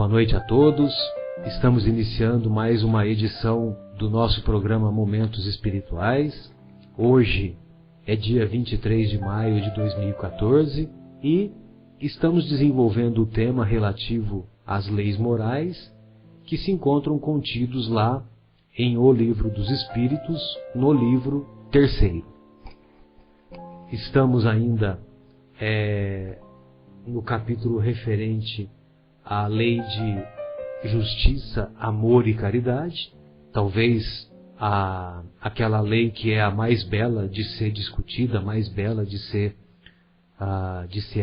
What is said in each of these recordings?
Boa noite a todos. Estamos iniciando mais uma edição do nosso programa Momentos Espirituais. Hoje é dia 23 de maio de 2014 e estamos desenvolvendo o tema relativo às leis morais que se encontram contidos lá em O Livro dos Espíritos, no livro 3º. Estamos ainda no capítulo referente à lei de justiça, amor e caridade, talvez aquela lei que é a mais bela de ser discutida, a mais bela de ser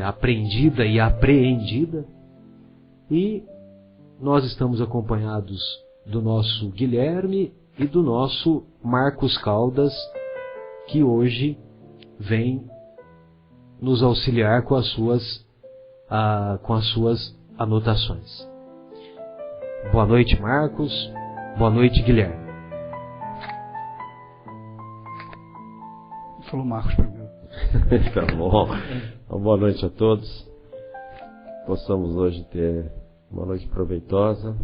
aprendida e apreendida. E nós estamos acompanhados do nosso Guilherme e do nosso Marcos Caldas, que hoje vem nos auxiliar com as suas anotações. Boa noite, Marcos. Boa noite, Guilherme. Falou Marcos primeiro. Tá bom. Então, boa noite a todos. Possamos hoje ter uma noite proveitosa,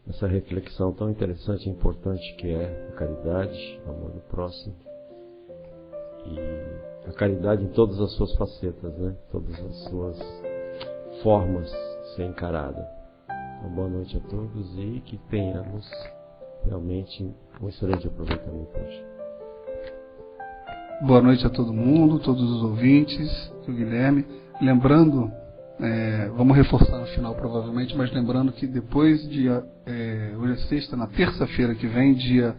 essa reflexão tão interessante e importante que é a caridade, o amor do próximo. E a caridade em todas as suas facetas, né? Todas as suas formas de ser encarada. Então, boa noite a todos e que tenhamos realmente um excelente aproveitamento hoje. Boa noite a todo mundo, todos os ouvintes, o Guilherme. Lembrando, vamos reforçar no final provavelmente, mas lembrando que depois hoje é sexta, na terça-feira que vem, dia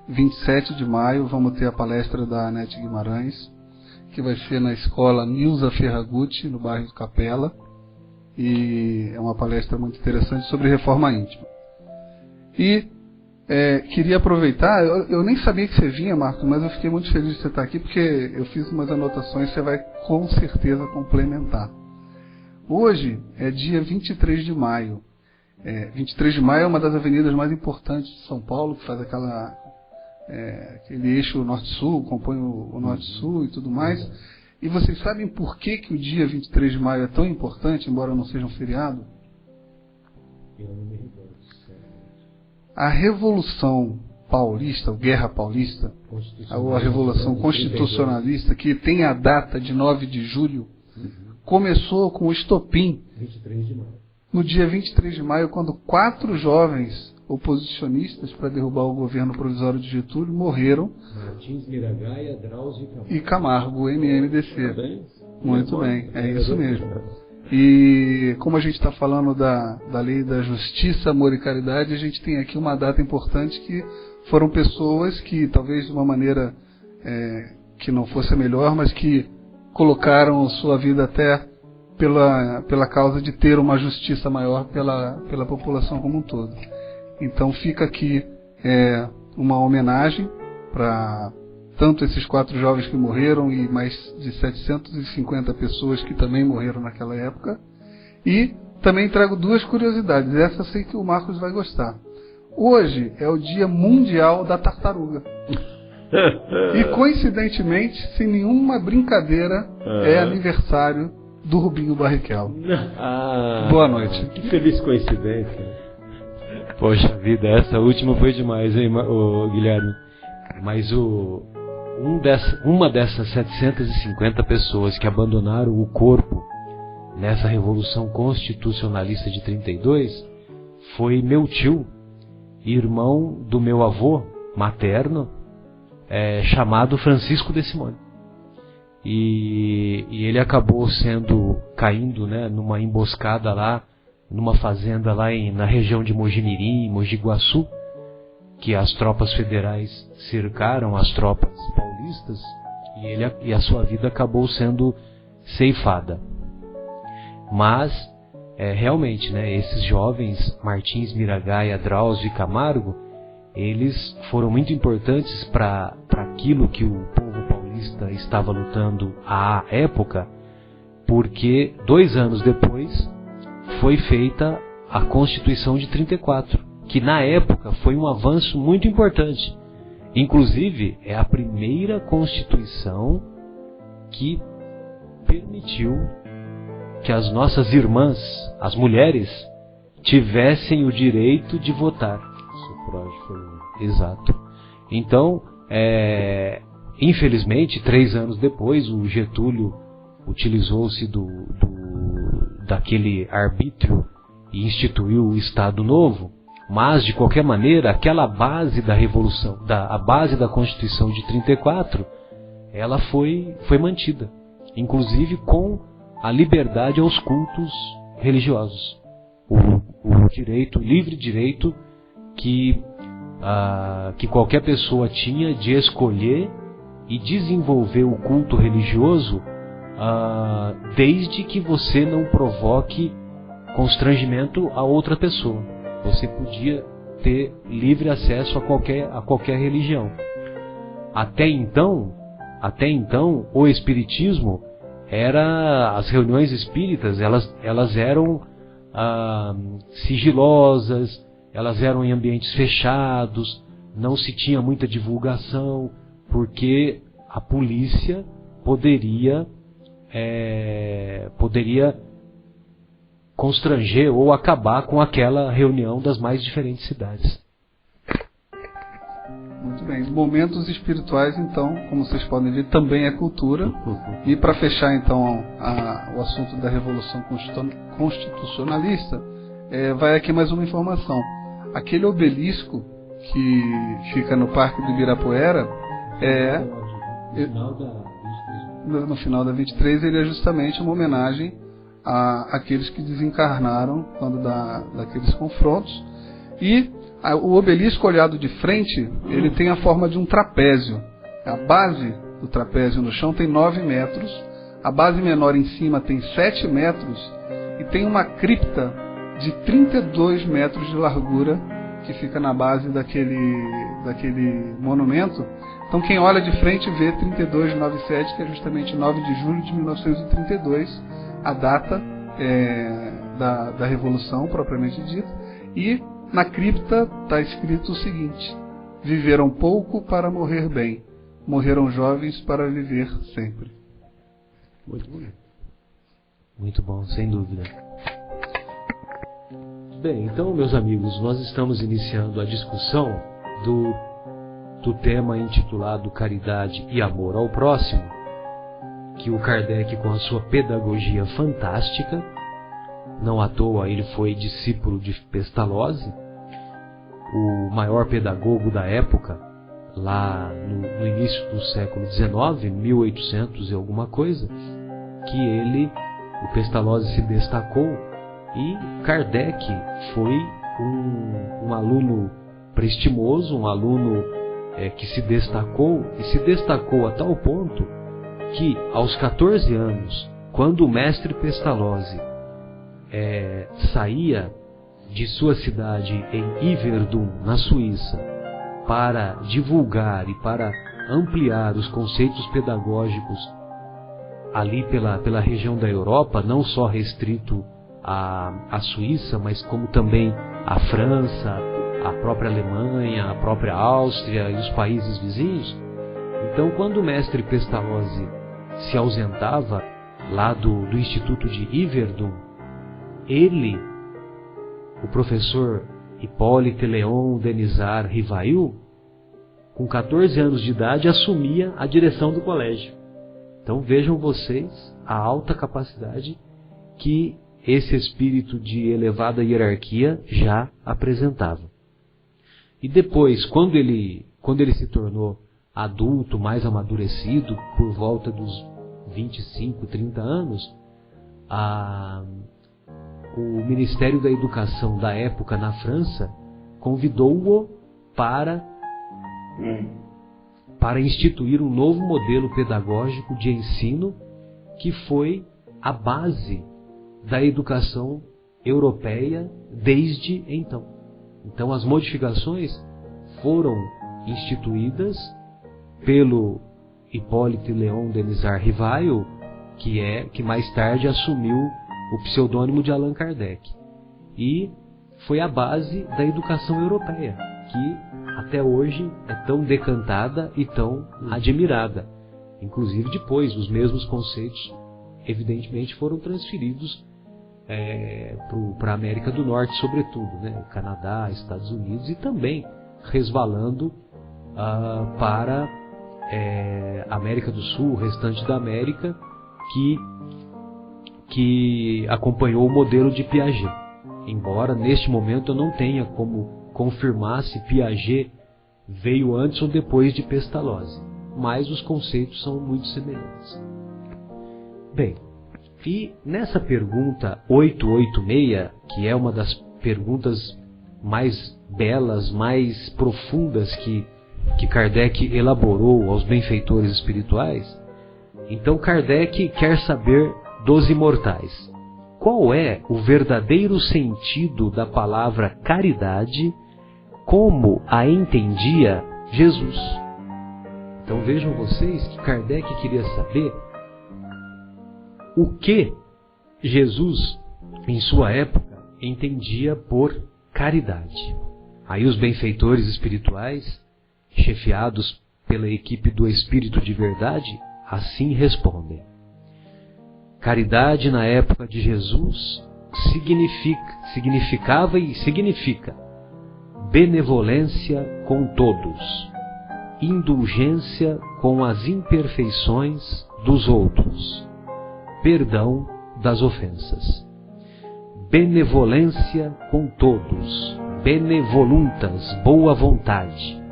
27 de maio, vamos ter a palestra da Anete Guimarães, que vai ser na escola Nilza Ferragutti, no bairro do Capela. E é uma palestra muito interessante sobre reforma íntima. E queria aproveitar, eu nem sabia que você vinha, Marcos, mas eu fiquei muito feliz de você estar aqui, porque eu fiz umas anotações, você vai com certeza complementar. Hoje é dia 23 de maio. 23 de maio é uma das avenidas mais importantes de São Paulo, que faz aquele eixo norte-sul, compõe o norte-sul e tudo mais. E vocês sabem por que o dia 23 de maio é tão importante, embora não seja um feriado? Eu não me recordo. A Revolução Paulista, a Guerra Paulista, a Revolução Constitucionalista, que tem a data de 9 de julho, começou com o estopim 23 de maio. No dia 23 de maio, quando 4 jovens oposicionistas para derrubar o governo provisório de Getúlio morreram. Martins Miragaia, Drauzio e Camargo, o MMDC. Muito bem, é isso mesmo. É. E como a gente está falando da lei da justiça, amor e caridade, a gente tem aqui uma data importante que foram pessoas que, talvez de uma maneira que não fosse a melhor, mas que colocaram sua vida até pela causa de ter uma justiça maior pela população como um todo. Então fica aqui uma homenagem para tanto esses 4 jovens que morreram e mais de 750 pessoas que também morreram naquela época. E também trago 2 curiosidades. Essa eu sei que o Marcos vai gostar. Hoje é o Dia Mundial da Tartaruga. E coincidentemente, sem nenhuma brincadeira, é aniversário do Rubinho Barrichello. Boa noite. Que feliz coincidência. Poxa vida, essa última foi demais, hein, Guilherme? Mas uma dessas 750 pessoas que abandonaram o corpo nessa Revolução Constitucionalista de 32 foi meu tio, irmão do meu avô materno, chamado Francisco de Simone. E ele acabou caindo, né, numa emboscada lá, numa fazenda lá na região de Mojimirim, Mogi Guaçu, que as tropas federais cercaram as tropas paulistas e a sua vida acabou sendo ceifada. Mas, realmente, né, esses jovens, Martins Miragaia, Drauzio e Camargo, eles foram muito importantes para aquilo que o povo paulista estava lutando à época, porque 2 anos depois foi feita a Constituição de 34, que na época foi um avanço muito importante. Inclusive, é a primeira Constituição que permitiu que as nossas irmãs, as mulheres, tivessem o direito de votar. Sufrágio feminino. Exato. Então, infelizmente, 3 anos depois, o Getúlio utilizou-se daquele arbítrio e instituiu o Estado Novo, mas, de qualquer maneira, aquela base da Revolução, a base da Constituição de 34, ela foi mantida, inclusive com a liberdade aos cultos religiosos. O direito, livre direito que qualquer pessoa tinha de escolher e desenvolver o culto religioso, desde que você não provoque constrangimento a outra pessoa. Você podia ter livre acesso a qualquer religião. Até então, o espiritismo as reuniões espíritas, elas eram sigilosas, elas eram em ambientes fechados, não se tinha muita divulgação, porque a polícia poderia constranger ou acabar com aquela reunião das mais diferentes cidades. Muito bem. Momentos espirituais, então, como vocês podem ver, também é cultura. E para fechar, então, o assunto da Revolução Constitucionalista, vai aqui mais uma informação. Aquele obelisco que fica no Parque do Ibirapuera no final da 23, ele é justamente uma homenagem àqueles que desencarnaram quando daqueles confrontos. E o obelisco, olhado de frente, ele tem a forma de um trapézio. A base do trapézio no chão tem 9 metros, a base menor em cima tem 7 metros e tem uma cripta de 32 metros de largura que fica na base daquele monumento. Então quem olha de frente vê 3297, que é justamente 9 de julho de 1932, a data da Revolução propriamente dita. E na cripta está escrito o seguinte: viveram pouco para morrer bem, morreram jovens para viver sempre. Muito bonito. Muito bom, sem dúvida. Bem, então, meus amigos, nós estamos iniciando a discussão do tema intitulado Caridade e Amor ao Próximo, que o Kardec, com a sua pedagogia fantástica, não à toa ele foi discípulo de Pestalozzi, o maior pedagogo da época, lá no início do século XIX, 1800 e alguma coisa, que o Pestalozzi se destacou, e Kardec foi um aluno prestimoso, um aluno que se destacou a tal ponto que, aos 14 anos, quando o mestre Pestalozzi saía de sua cidade em Yverdon, na Suíça, para divulgar e para ampliar os conceitos pedagógicos ali pela região da Europa, não só restrito à Suíça, mas como também à França, a própria Alemanha, a própria Áustria e os países vizinhos. Então, quando o mestre Pestalozzi se ausentava lá do Instituto de Yverdon, o professor Hippolyte Léon Denisard Rivail, com 14 anos de idade, assumia a direção do colégio. Então vejam vocês a alta capacidade que esse espírito de elevada hierarquia já apresentava. E depois, quando ele se tornou adulto, mais amadurecido, por volta dos 25, 30 anos, o Ministério da Educação da época na França convidou-o para instituir um novo modelo pedagógico de ensino que foi a base da educação europeia desde então. Então as modificações foram instituídas pelo Hippolyte Léon Denisard Rivail, que mais tarde assumiu o pseudônimo de Allan Kardec. E foi a base da educação europeia, que até hoje é tão decantada e tão admirada. Inclusive depois, os mesmos conceitos, evidentemente, foram transferidos para a América do Norte, sobretudo, né? Canadá, Estados Unidos, e também resvalando para a América do Sul, o restante da América, que acompanhou o modelo de Piaget. Embora neste momento eu não tenha como confirmar se Piaget veio antes ou depois de Pestalozzi, mas os conceitos são muito semelhantes. Bem, e nessa pergunta 886, que é uma das perguntas mais belas, mais profundas que Kardec elaborou aos benfeitores espirituais, então Kardec quer saber dos imortais: qual é o verdadeiro sentido da palavra caridade, como a entendia Jesus? Então vejam vocês que Kardec queria saber o que Jesus, em sua época, entendia por caridade. Aí os benfeitores espirituais, chefiados pela equipe do Espírito de Verdade, assim respondem: caridade na época de Jesus significava e significa benevolência com todos, indulgência com as imperfeições dos outros, perdão das ofensas. Benevolência com todos, benevoluntas, boa vontade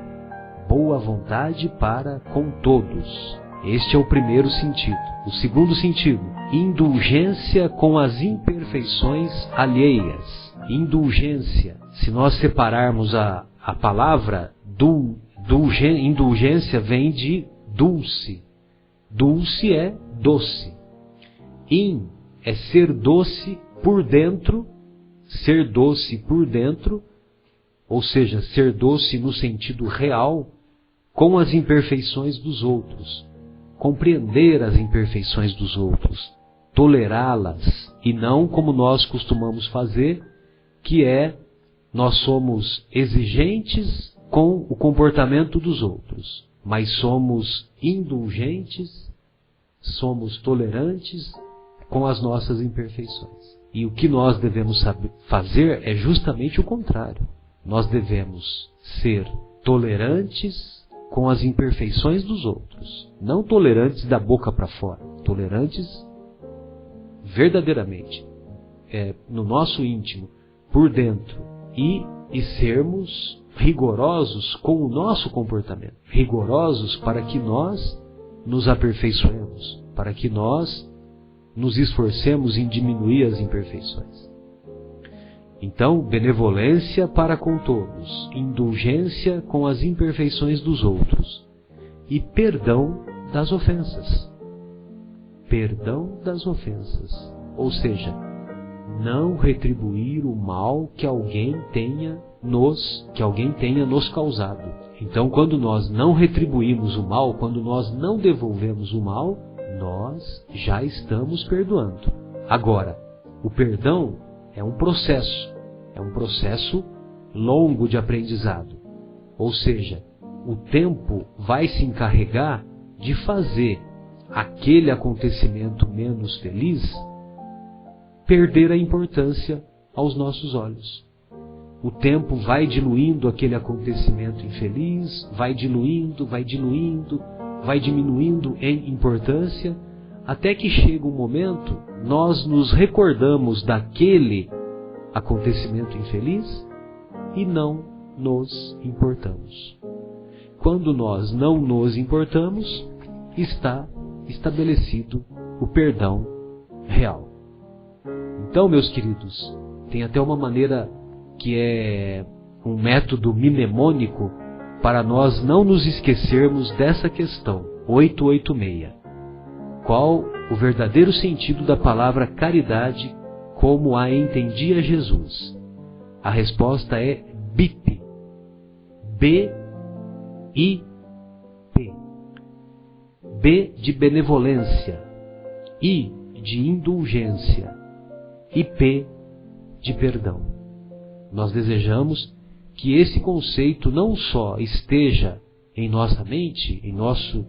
para com todos. Este é o primeiro sentido. O segundo sentido: indulgência com as imperfeições alheias. Indulgência, se nós separarmos a palavra, indulgência vem de dulce. Dulce é doce. In é ser doce por dentro, ou seja, ser doce no sentido real com as imperfeições dos outros, compreender as imperfeições dos outros, tolerá-las, e não como nós costumamos fazer, que é nós somos exigentes com o comportamento dos outros, mas somos indulgentes, somos tolerantes com as nossas imperfeições. E o que nós devemos fazer é justamente o contrário. Nós devemos ser tolerantes com as imperfeições dos outros. Não tolerantes da boca para fora. Tolerantes verdadeiramente, no nosso íntimo, por dentro. E sermos rigorosos com o nosso comportamento. Rigorosos para que nós nos aperfeiçoemos. Para que nós nos esforcemos em diminuir as imperfeições. Então, benevolência para com todos, indulgência com as imperfeições dos outros e perdão das ofensas. Perdão das ofensas, ou seja, não retribuir o mal que alguém tenha nos causado. Então, quando nós não retribuímos o mal, quando nós não devolvemos o mal, nós já estamos perdoando. Agora, o perdão é um processo longo de aprendizado. Ou seja, o tempo vai se encarregar de fazer aquele acontecimento menos feliz perder a importância aos nossos olhos. O tempo vai diluindo aquele acontecimento infeliz, vai diminuindo em importância, até que chega um momento, nós nos recordamos daquele acontecimento infeliz e não nos importamos. Quando nós não nos importamos, está estabelecido o perdão real. Então, meus queridos, tem até uma maneira que é um método mnemônico para nós não nos esquecermos dessa questão, 886. Qual o verdadeiro sentido da palavra caridade como a entendia Jesus? A resposta é BIP. B-I-P. B de benevolência, I de indulgência e P de perdão. Nós desejamos que esse conceito não só esteja em nossa mente, em nosso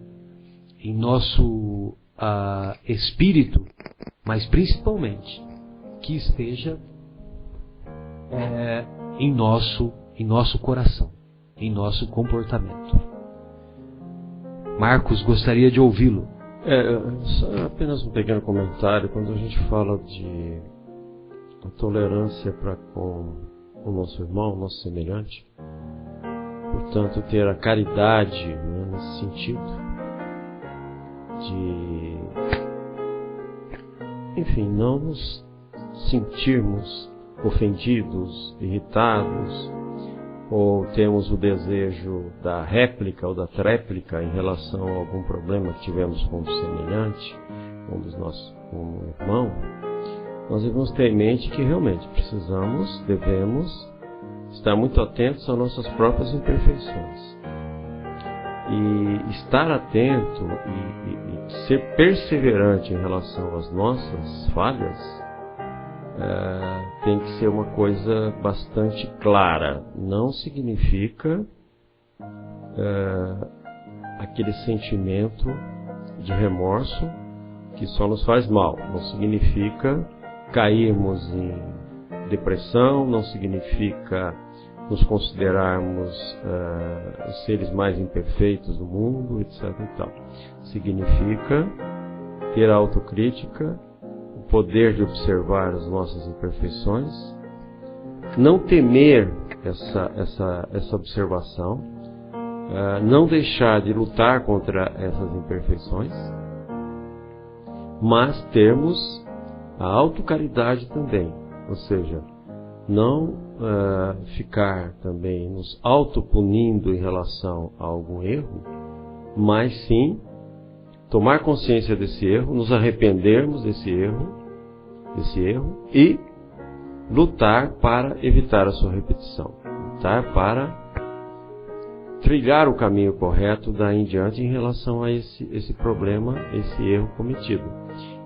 espírito, mas principalmente que esteja em nosso coração, em nosso comportamento. Marcos, gostaria de ouvi-lo. Só apenas um pequeno comentário. Quando a gente fala de tolerância para com o nosso irmão, o nosso semelhante, portanto, ter a caridade, né, nesse sentido, de, enfim, não nos sentirmos ofendidos, irritados, ou temos o desejo da réplica ou da tréplica em relação a algum problema que tivemos com o semelhante, com o irmão, nós devemos ter em mente que realmente devemos estar muito atentos às nossas próprias imperfeições. E estar atento e ser perseverante em relação às nossas falhas tem que ser uma coisa bastante clara. Não significa aquele sentimento de remorso que só nos faz mal. Não significa cairmos em depressão, não significa nos considerarmos os seres mais imperfeitos do mundo, etc. e tal. Significa ter autocrítica, o poder de observar as nossas imperfeições, não temer essa observação, não deixar de lutar contra essas imperfeições, mas termos a autocaridade também, ou seja, não ficar também nos autopunindo em relação a algum erro, mas sim tomar consciência desse erro, nos arrependermos desse erro e lutar para evitar a sua repetição, lutar para trilhar o caminho correto daí em diante em relação a esse problema, esse erro cometido.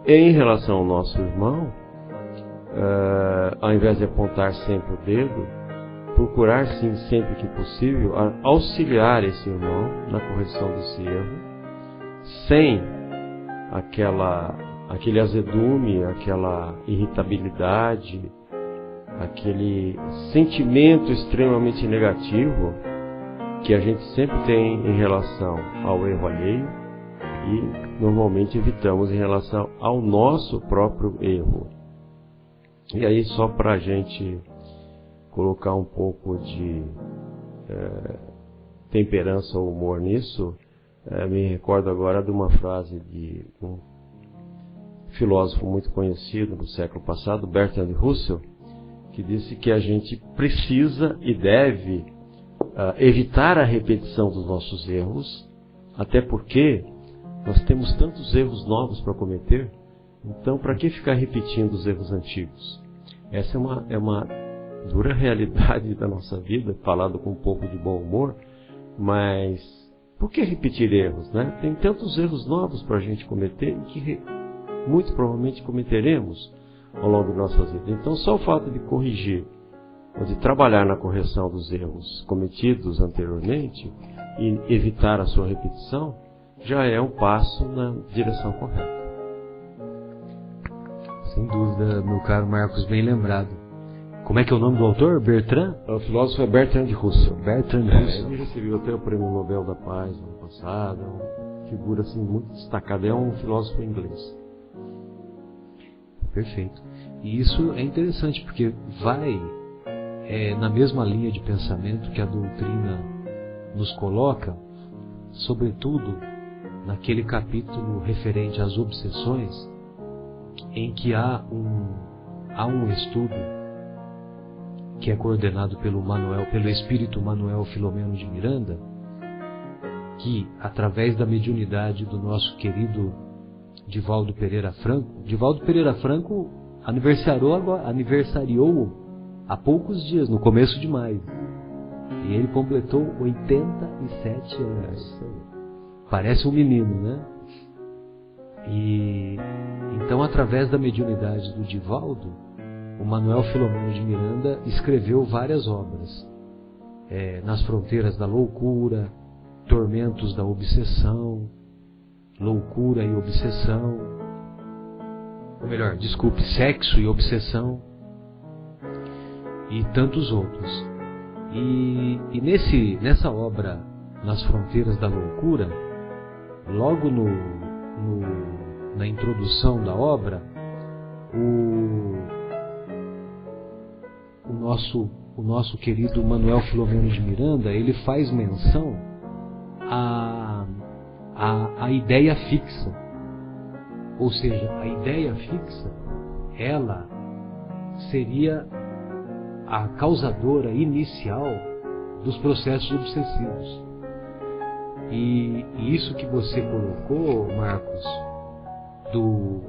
Em relação ao nosso irmão, ao invés de apontar sempre o dedo, procurar sim, sempre que possível, auxiliar esse irmão na correção desse erro, sem aquele azedume, aquela irritabilidade, aquele sentimento extremamente negativo que a gente sempre tem em relação ao erro alheio e normalmente evitamos em relação ao nosso próprio erro. E aí, só para a gente colocar um pouco de temperança ou humor nisso, me recordo agora de uma frase de um filósofo muito conhecido no século passado, Bertrand Russell, que disse que a gente precisa e deve evitar a repetição dos nossos erros, até porque nós temos tantos erros novos para cometer. Então, para que ficar repetindo os erros antigos? Essa é uma dura realidade da nossa vida, falado com um pouco de bom humor, mas por que repetir erros, né? Tem tantos erros novos para a gente cometer e que muito provavelmente cometeremos ao longo de nossas vidas. Então, só o fato de corrigir, ou de trabalhar na correção dos erros cometidos anteriormente e evitar a sua repetição, já é um passo na direção correta. Sem dúvida, meu caro Marcos, bem lembrado. Como é que é o nome do autor? Bertrand? O filósofo é Bertrand Russell. Bertrand Russell. Ele recebeu até o Prêmio Nobel da Paz no ano passado. É uma figura assim, muito destacada. É um filósofo inglês. Perfeito. E isso é interessante porque vai na mesma linha de pensamento que a doutrina nos coloca, sobretudo naquele capítulo referente às obsessões, em que há um estudo que é coordenado pelo espírito Manuel Filomeno de Miranda, que, através da mediunidade do nosso querido Divaldo Pereira Franco aniversariou há poucos dias, no começo de maio, e ele completou 87 anos. Parece um menino, né? E então, através da mediunidade do Divaldo, o Manuel Filomeno de Miranda escreveu várias obras, Nas Fronteiras da Loucura, Tormentos da Obsessão, Loucura e Obsessão. ou melhor, desculpe, Sexo e Obsessão e tantos outros. E nessa obra, Nas Fronteiras da Loucura, logo na introdução da obra, o nosso querido Manuel Filomeno de Miranda, ele faz menção à ideia fixa. Ou seja, a ideia fixa, ela seria a causadora inicial dos processos obsessivos. E isso que você colocou, Marcos, do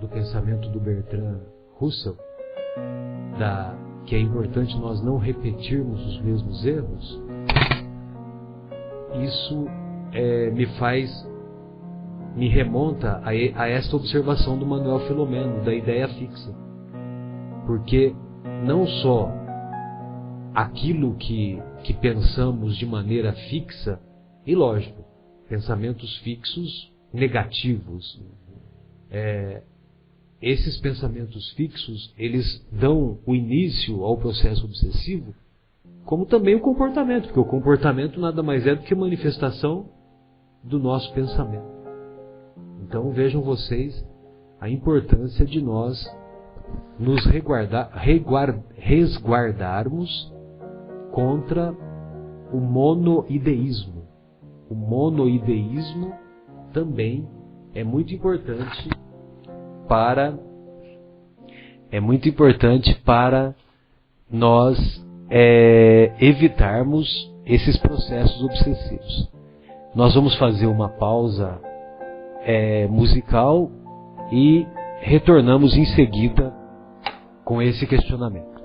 pensamento do Bertrand Russell, que é importante nós não repetirmos os mesmos erros, isso me remonta a esta observação do Manuel Filomeno, da ideia fixa. Porque não só aquilo que pensamos de maneira fixa, e lógico, pensamentos fixos negativos, esses pensamentos fixos, eles dão o início ao processo obsessivo, como também o comportamento, porque o comportamento nada mais é do que manifestação do nosso pensamento. Então vejam vocês a importância de nós nos resguardarmos contra o monoideísmo. O monoideísmo também é muito importante para nós evitarmos esses processos obsessivos. Nós vamos fazer uma pausa musical e retornamos em seguida com esse questionamento.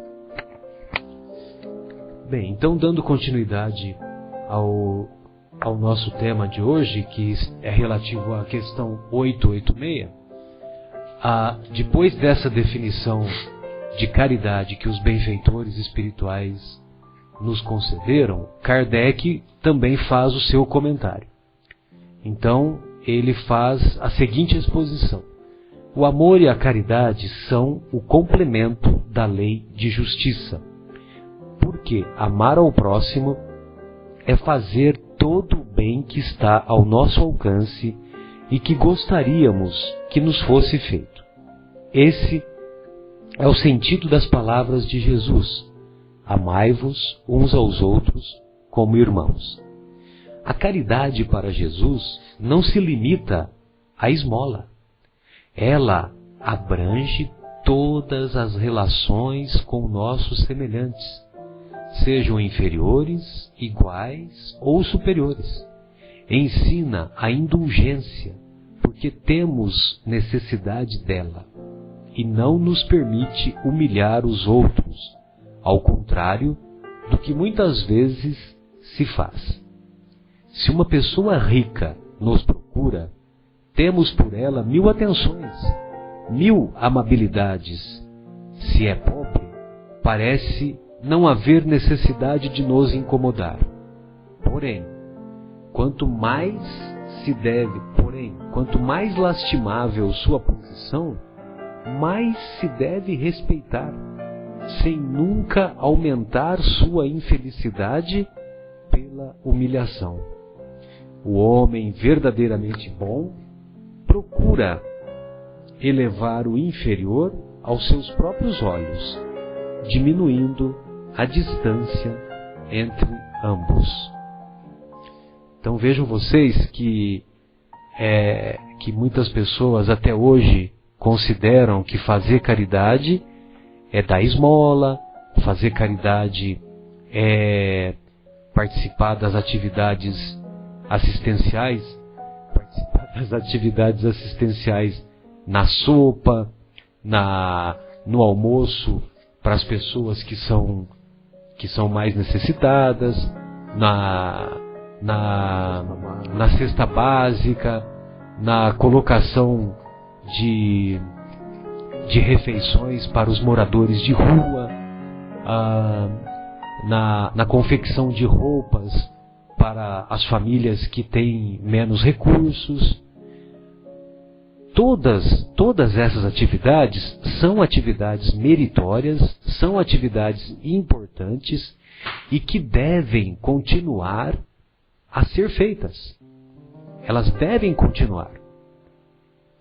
Bem, então dando continuidade ao nosso tema de hoje, que é relativo à questão 886, depois dessa definição de caridade que os benfeitores espirituais nos concederam, Kardec também faz o seu comentário. Então, ele faz a seguinte exposição: o amor e a caridade são o complemento da lei de justiça, porque amar ao próximo é fazer todo o bem que está ao nosso alcance e que gostaríamos que nos fosse feito. Esse é o sentido das palavras de Jesus: amai-vos uns aos outros como irmãos. A caridade para Jesus não se limita à esmola. Ela abrange todas as relações com nossos semelhantes, sejam inferiores, iguais ou superiores. Ensina a indulgência, porque temos necessidade dela, e não nos permite humilhar os outros, ao contrário do que muitas vezes se faz. Se uma pessoa rica nos procura, temos por ela 1000 atenções, 1000 amabilidades. Se é pobre, parece não haver necessidade de nos incomodar. Porém, quanto mais lastimável sua posição, mais se deve respeitar, sem nunca aumentar sua infelicidade pela humilhação. O homem verdadeiramente bom procura elevar o inferior aos seus próprios olhos, diminuindo a distância entre ambos. Então vejam vocês que muitas pessoas até hoje consideram que fazer caridade é dar esmola, fazer caridade é participar das atividades assistenciais, na sopa, no almoço para as pessoas que são mais necessitadas, na cesta básica, na colocação de refeições para os moradores de rua, na confecção de roupas para as famílias que têm menos recursos. todas essas atividades são atividades meritórias, são atividades importantes e que devem continuar a ser feitas. Elas devem continuar.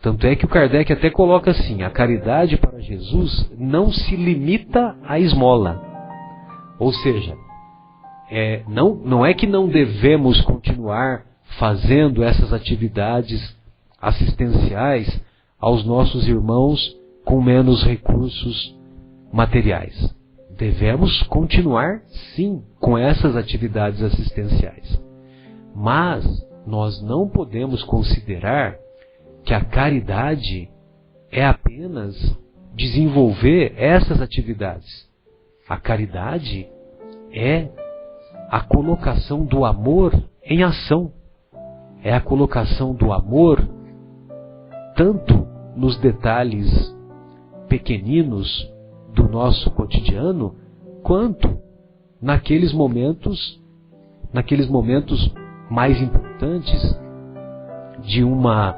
Tanto é que o Kardec até coloca assim: a caridade para Jesus não se limita à esmola. Ou seja, não é que não devemos continuar fazendo essas atividades assistenciais aos nossos irmãos com menos recursos materiais. Devemos continuar, sim, com essas atividades assistenciais. Mas nós não podemos considerar que a caridade é apenas desenvolver essas atividades. A caridade é a colocação do amor em ação. É a colocação do amor tanto nos detalhes pequeninos do nosso cotidiano, quanto naqueles momentos mais importantes de uma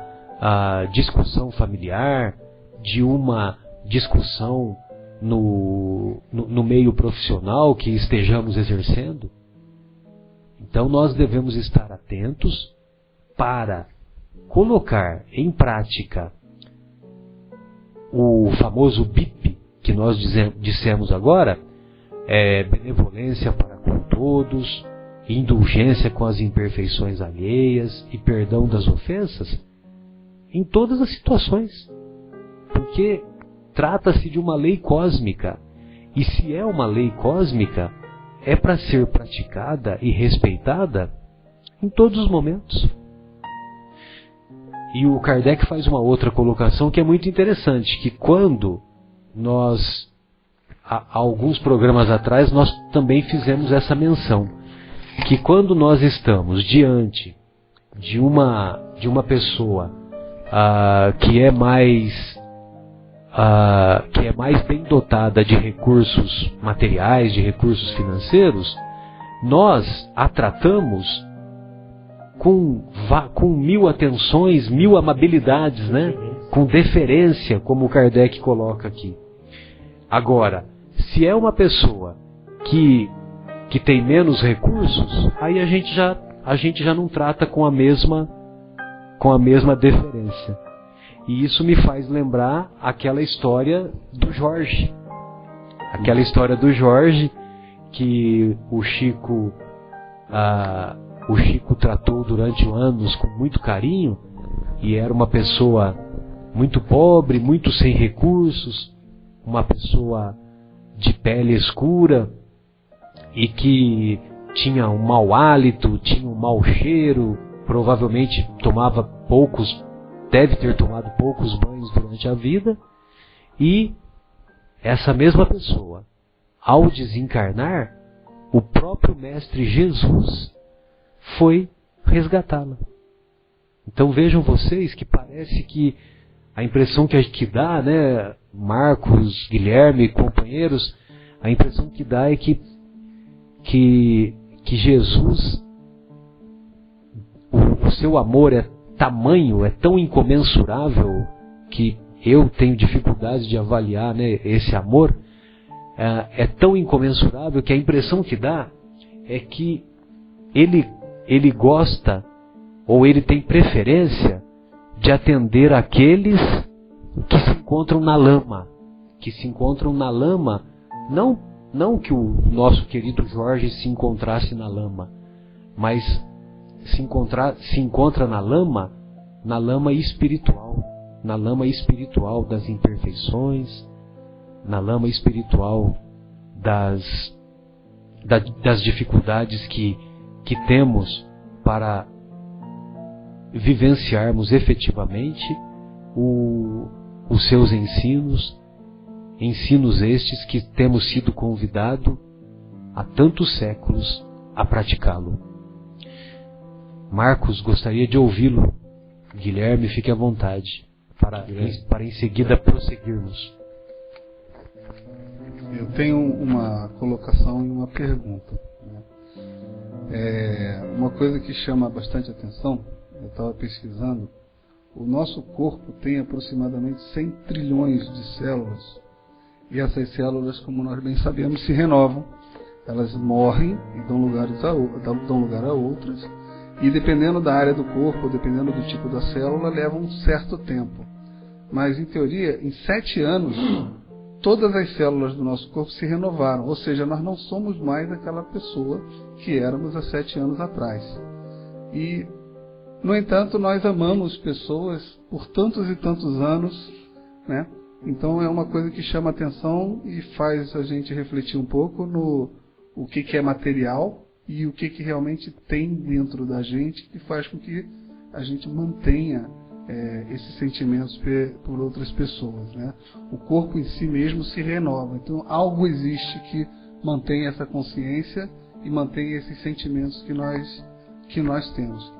discussão familiar, de uma discussão no meio profissional que estejamos exercendo. Então nós devemos estar atentos para colocar em prática o famoso BIP que nós dissemos agora, benevolência para com todos, indulgência com as imperfeições alheias e perdão das ofensas, em todas as situações. Porque trata-se de uma lei cósmica, e se é uma lei cósmica, é para ser praticada e respeitada em todos os momentos. E o Kardec faz uma outra colocação que é muito interessante, que quando nós, há alguns programas atrás, nós também fizemos essa menção, que quando nós estamos diante de uma pessoa que é mais bem dotada de recursos materiais, de recursos financeiros, nós a tratamos com 1000 atenções, 1000 amabilidades, né? Com deferência, como o Kardec coloca aqui. Agora, se é uma pessoa que tem menos recursos, aí a gente já não trata com a mesma deferência. E isso me faz lembrar aquela história do Jorge. Aquela história do Jorge que o Chico tratou durante anos com muito carinho, e era uma pessoa muito pobre, muito sem recursos, uma pessoa de pele escura e que tinha um mau hálito, tinha um mau cheiro, provavelmente deve ter tomado poucos banhos durante a vida, e essa mesma pessoa, ao desencarnar, o próprio Mestre Jesus foi resgatá-la. Então vejam vocês que parece que a impressão que dá, né, Marcos, Guilherme, companheiros, a impressão que dá é que Jesus, o seu amor é tamanho, é tão incomensurável, que eu tenho dificuldade de avaliar, né, esse amor, é tão incomensurável que a impressão que dá é que ele gosta, ou ele tem preferência de atender aqueles que se encontram na lama. Que se encontram na lama, não que o nosso querido Jorge se encontrasse na lama, mas se encontra na lama espiritual, na lama espiritual das imperfeições, na lama espiritual das dificuldades que temos para vivenciarmos efetivamente os seus ensinos estes que temos sido convidados há tantos séculos a praticá-lo. Marcos, gostaria de ouvi-lo. Guilherme, fique à vontade para em seguida prosseguirmos. Eu tenho uma colocação e uma pergunta. Uma coisa que chama bastante atenção, eu estava pesquisando, O nosso corpo tem aproximadamente 100 trilhões de células. E essas células, como nós bem sabemos, se renovam. Elas morrem e dão lugar a outras. E dependendo da área do corpo, dependendo do tipo da célula, leva um certo tempo. Mas, em teoria, em 7 anos, todas as células do nosso corpo se renovaram. Ou seja, nós não somos mais aquela pessoa que éramos há 7 anos atrás. E, no entanto, nós amamos pessoas por tantos e tantos anos, né? Então é uma coisa que chama atenção e faz a gente refletir um pouco no o que é material e o que realmente tem dentro da gente que faz com que a gente mantenha esses sentimentos por outras pessoas, né? O corpo em si mesmo se renova. Então algo existe que mantém essa consciência e mantém esses sentimentos que nós temos.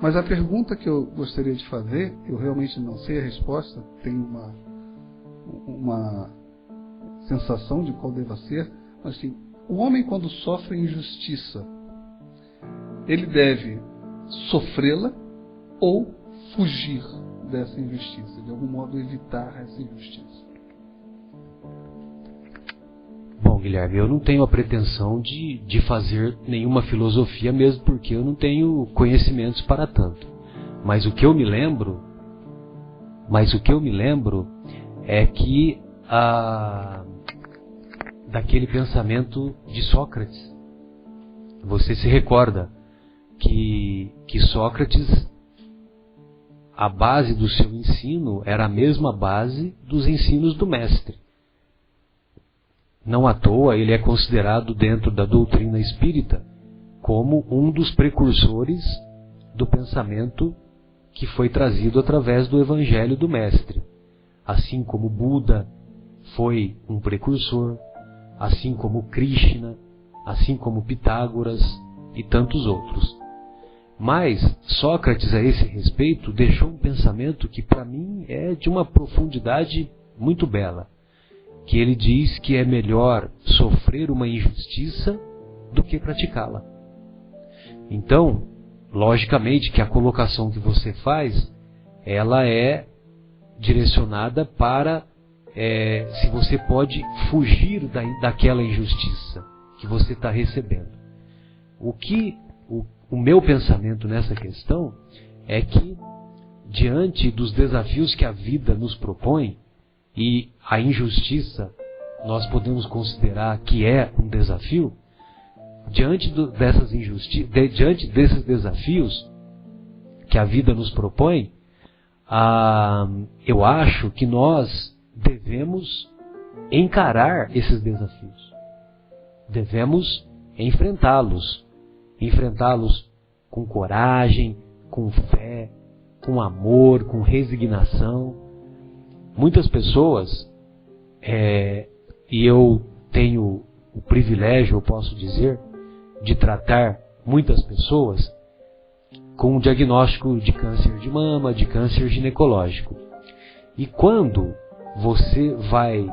Mas a pergunta que eu gostaria de fazer, eu realmente não sei a resposta, tenho uma sensação de qual deva ser, mas assim, o homem, quando sofre injustiça, ele deve sofrê-la ou fugir dessa injustiça, de algum modo evitar essa injustiça? Bom, Guilherme, eu não tenho a pretensão de fazer nenhuma filosofia, mesmo porque eu não tenho conhecimentos para tanto. Mas o que eu me lembro é que daquele pensamento de Sócrates. Você se recorda que Sócrates, a base do seu ensino era a mesma base dos ensinos do mestre. Não à toa ele é considerado dentro da doutrina espírita como um dos precursores do pensamento que foi trazido através do evangelho do mestre. Assim como Buda foi um precursor, assim como Krishna, assim como Pitágoras e tantos outros. Mas Sócrates, a esse respeito, deixou um pensamento que para mim é de uma profundidade muito bela, que ele diz que é melhor sofrer uma injustiça do que praticá-la. Então, logicamente que a colocação que você faz, ela é direcionada para se você pode fugir daquela injustiça que você está recebendo. O meu pensamento nessa questão é que, diante dos desafios que a vida nos propõe, e a injustiça nós podemos considerar que é um desafio, diante desses desafios que a vida nos propõe, eu acho que nós devemos encarar esses desafios. Devemos enfrentá-los com coragem, com fé, com amor, com resignação. Muitas pessoas, e eu tenho o privilégio, eu posso dizer, de tratar muitas pessoas com um diagnóstico de câncer de mama, de câncer ginecológico. E quando você vai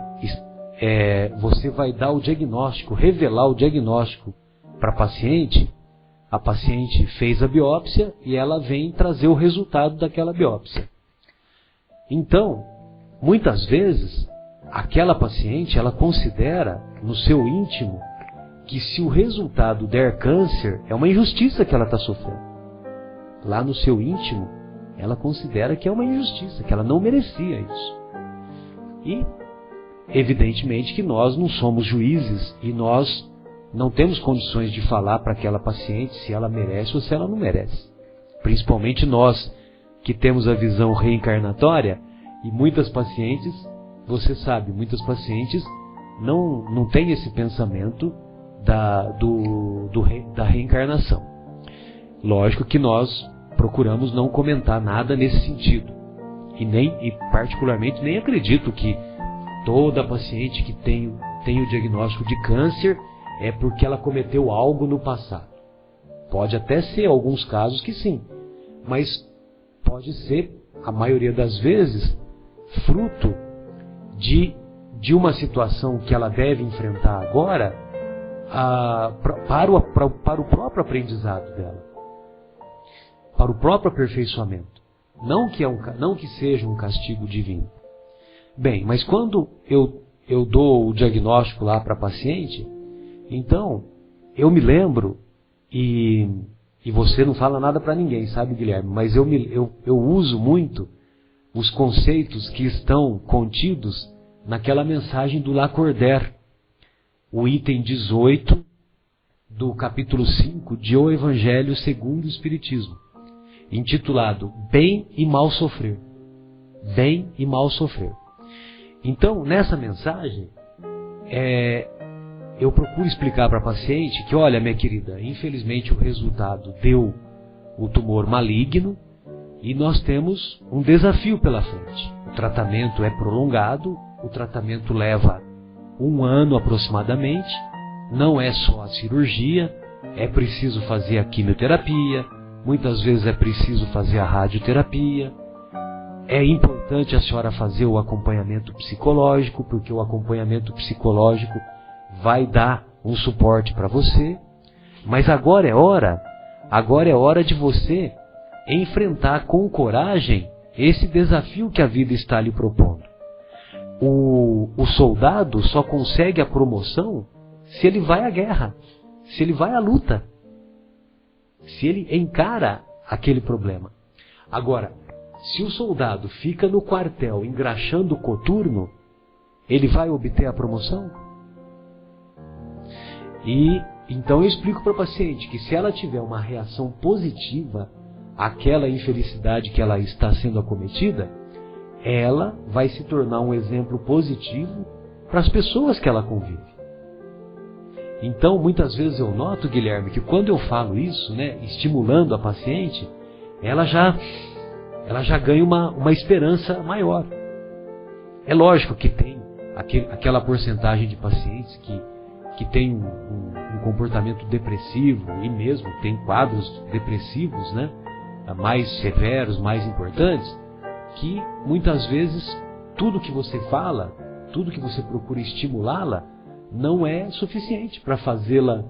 dar o diagnóstico, revelar o diagnóstico para a paciente fez a biópsia e ela vem trazer o resultado daquela biópsia. Então, muitas vezes, aquela paciente, ela considera no seu íntimo que se o resultado der câncer, é uma injustiça que ela está sofrendo. Lá no seu íntimo, ela considera que é uma injustiça, que ela não merecia isso. E, evidentemente, que nós não somos juízes e nós não temos condições de falar para aquela paciente se ela merece ou se ela não merece. Principalmente nós que temos a visão reencarnatória, e muitas pacientes, você sabe, muitas pacientes não têm esse pensamento da reencarnação. Lógico que nós procuramos não comentar nada nesse sentido. E particularmente nem acredito que toda paciente que tem o diagnóstico de câncer é porque ela cometeu algo no passado. Pode até ser alguns casos que sim, mas pode ser, a maioria das vezes, fruto de uma situação que ela deve enfrentar agora para o próprio aprendizado dela, para o próprio aperfeiçoamento. Não que seja um castigo divino. Bem, mas quando eu dou o diagnóstico lá para a paciente, então eu me lembro, e você não fala nada para ninguém, sabe, Guilherme? Mas eu uso muito os conceitos que estão contidos naquela mensagem do Lacordaire, o item 18 do capítulo 5 de O Evangelho segundo o Espiritismo, intitulado Bem e Mal Sofrer. Bem e Mal Sofrer. Então, nessa mensagem, eu procuro explicar para a paciente que, olha, minha querida, infelizmente o resultado deu o tumor maligno e nós temos um desafio pela frente. O tratamento é prolongado, o tratamento leva 1 ano aproximadamente, não é só a cirurgia, é preciso fazer a quimioterapia, muitas vezes é preciso fazer a radioterapia. É importante a senhora fazer o acompanhamento psicológico, porque o acompanhamento psicológico vai dar um suporte para você. Mas agora é hora de você enfrentar com coragem esse desafio que a vida está lhe propondo. O soldado só consegue a promoção se ele vai à guerra, se ele vai à luta, se ele encara aquele problema. Agora, se o soldado fica no quartel engraxando o coturno, ele vai obter a promoção? E então eu explico para a paciente que se ela tiver uma reação positiva àquela infelicidade que ela está sendo acometida, ela vai se tornar um exemplo positivo para as pessoas que ela convive. Então, muitas vezes eu noto, Guilherme, que quando eu falo isso, né, estimulando a paciente, ela já ganha uma esperança maior. É lógico que tem aquela porcentagem de pacientes que tem um comportamento depressivo e mesmo tem quadros depressivos, né, mais severos, mais importantes, que muitas vezes tudo que você fala, tudo que você procura estimulá-la, não é suficiente para fazê-la,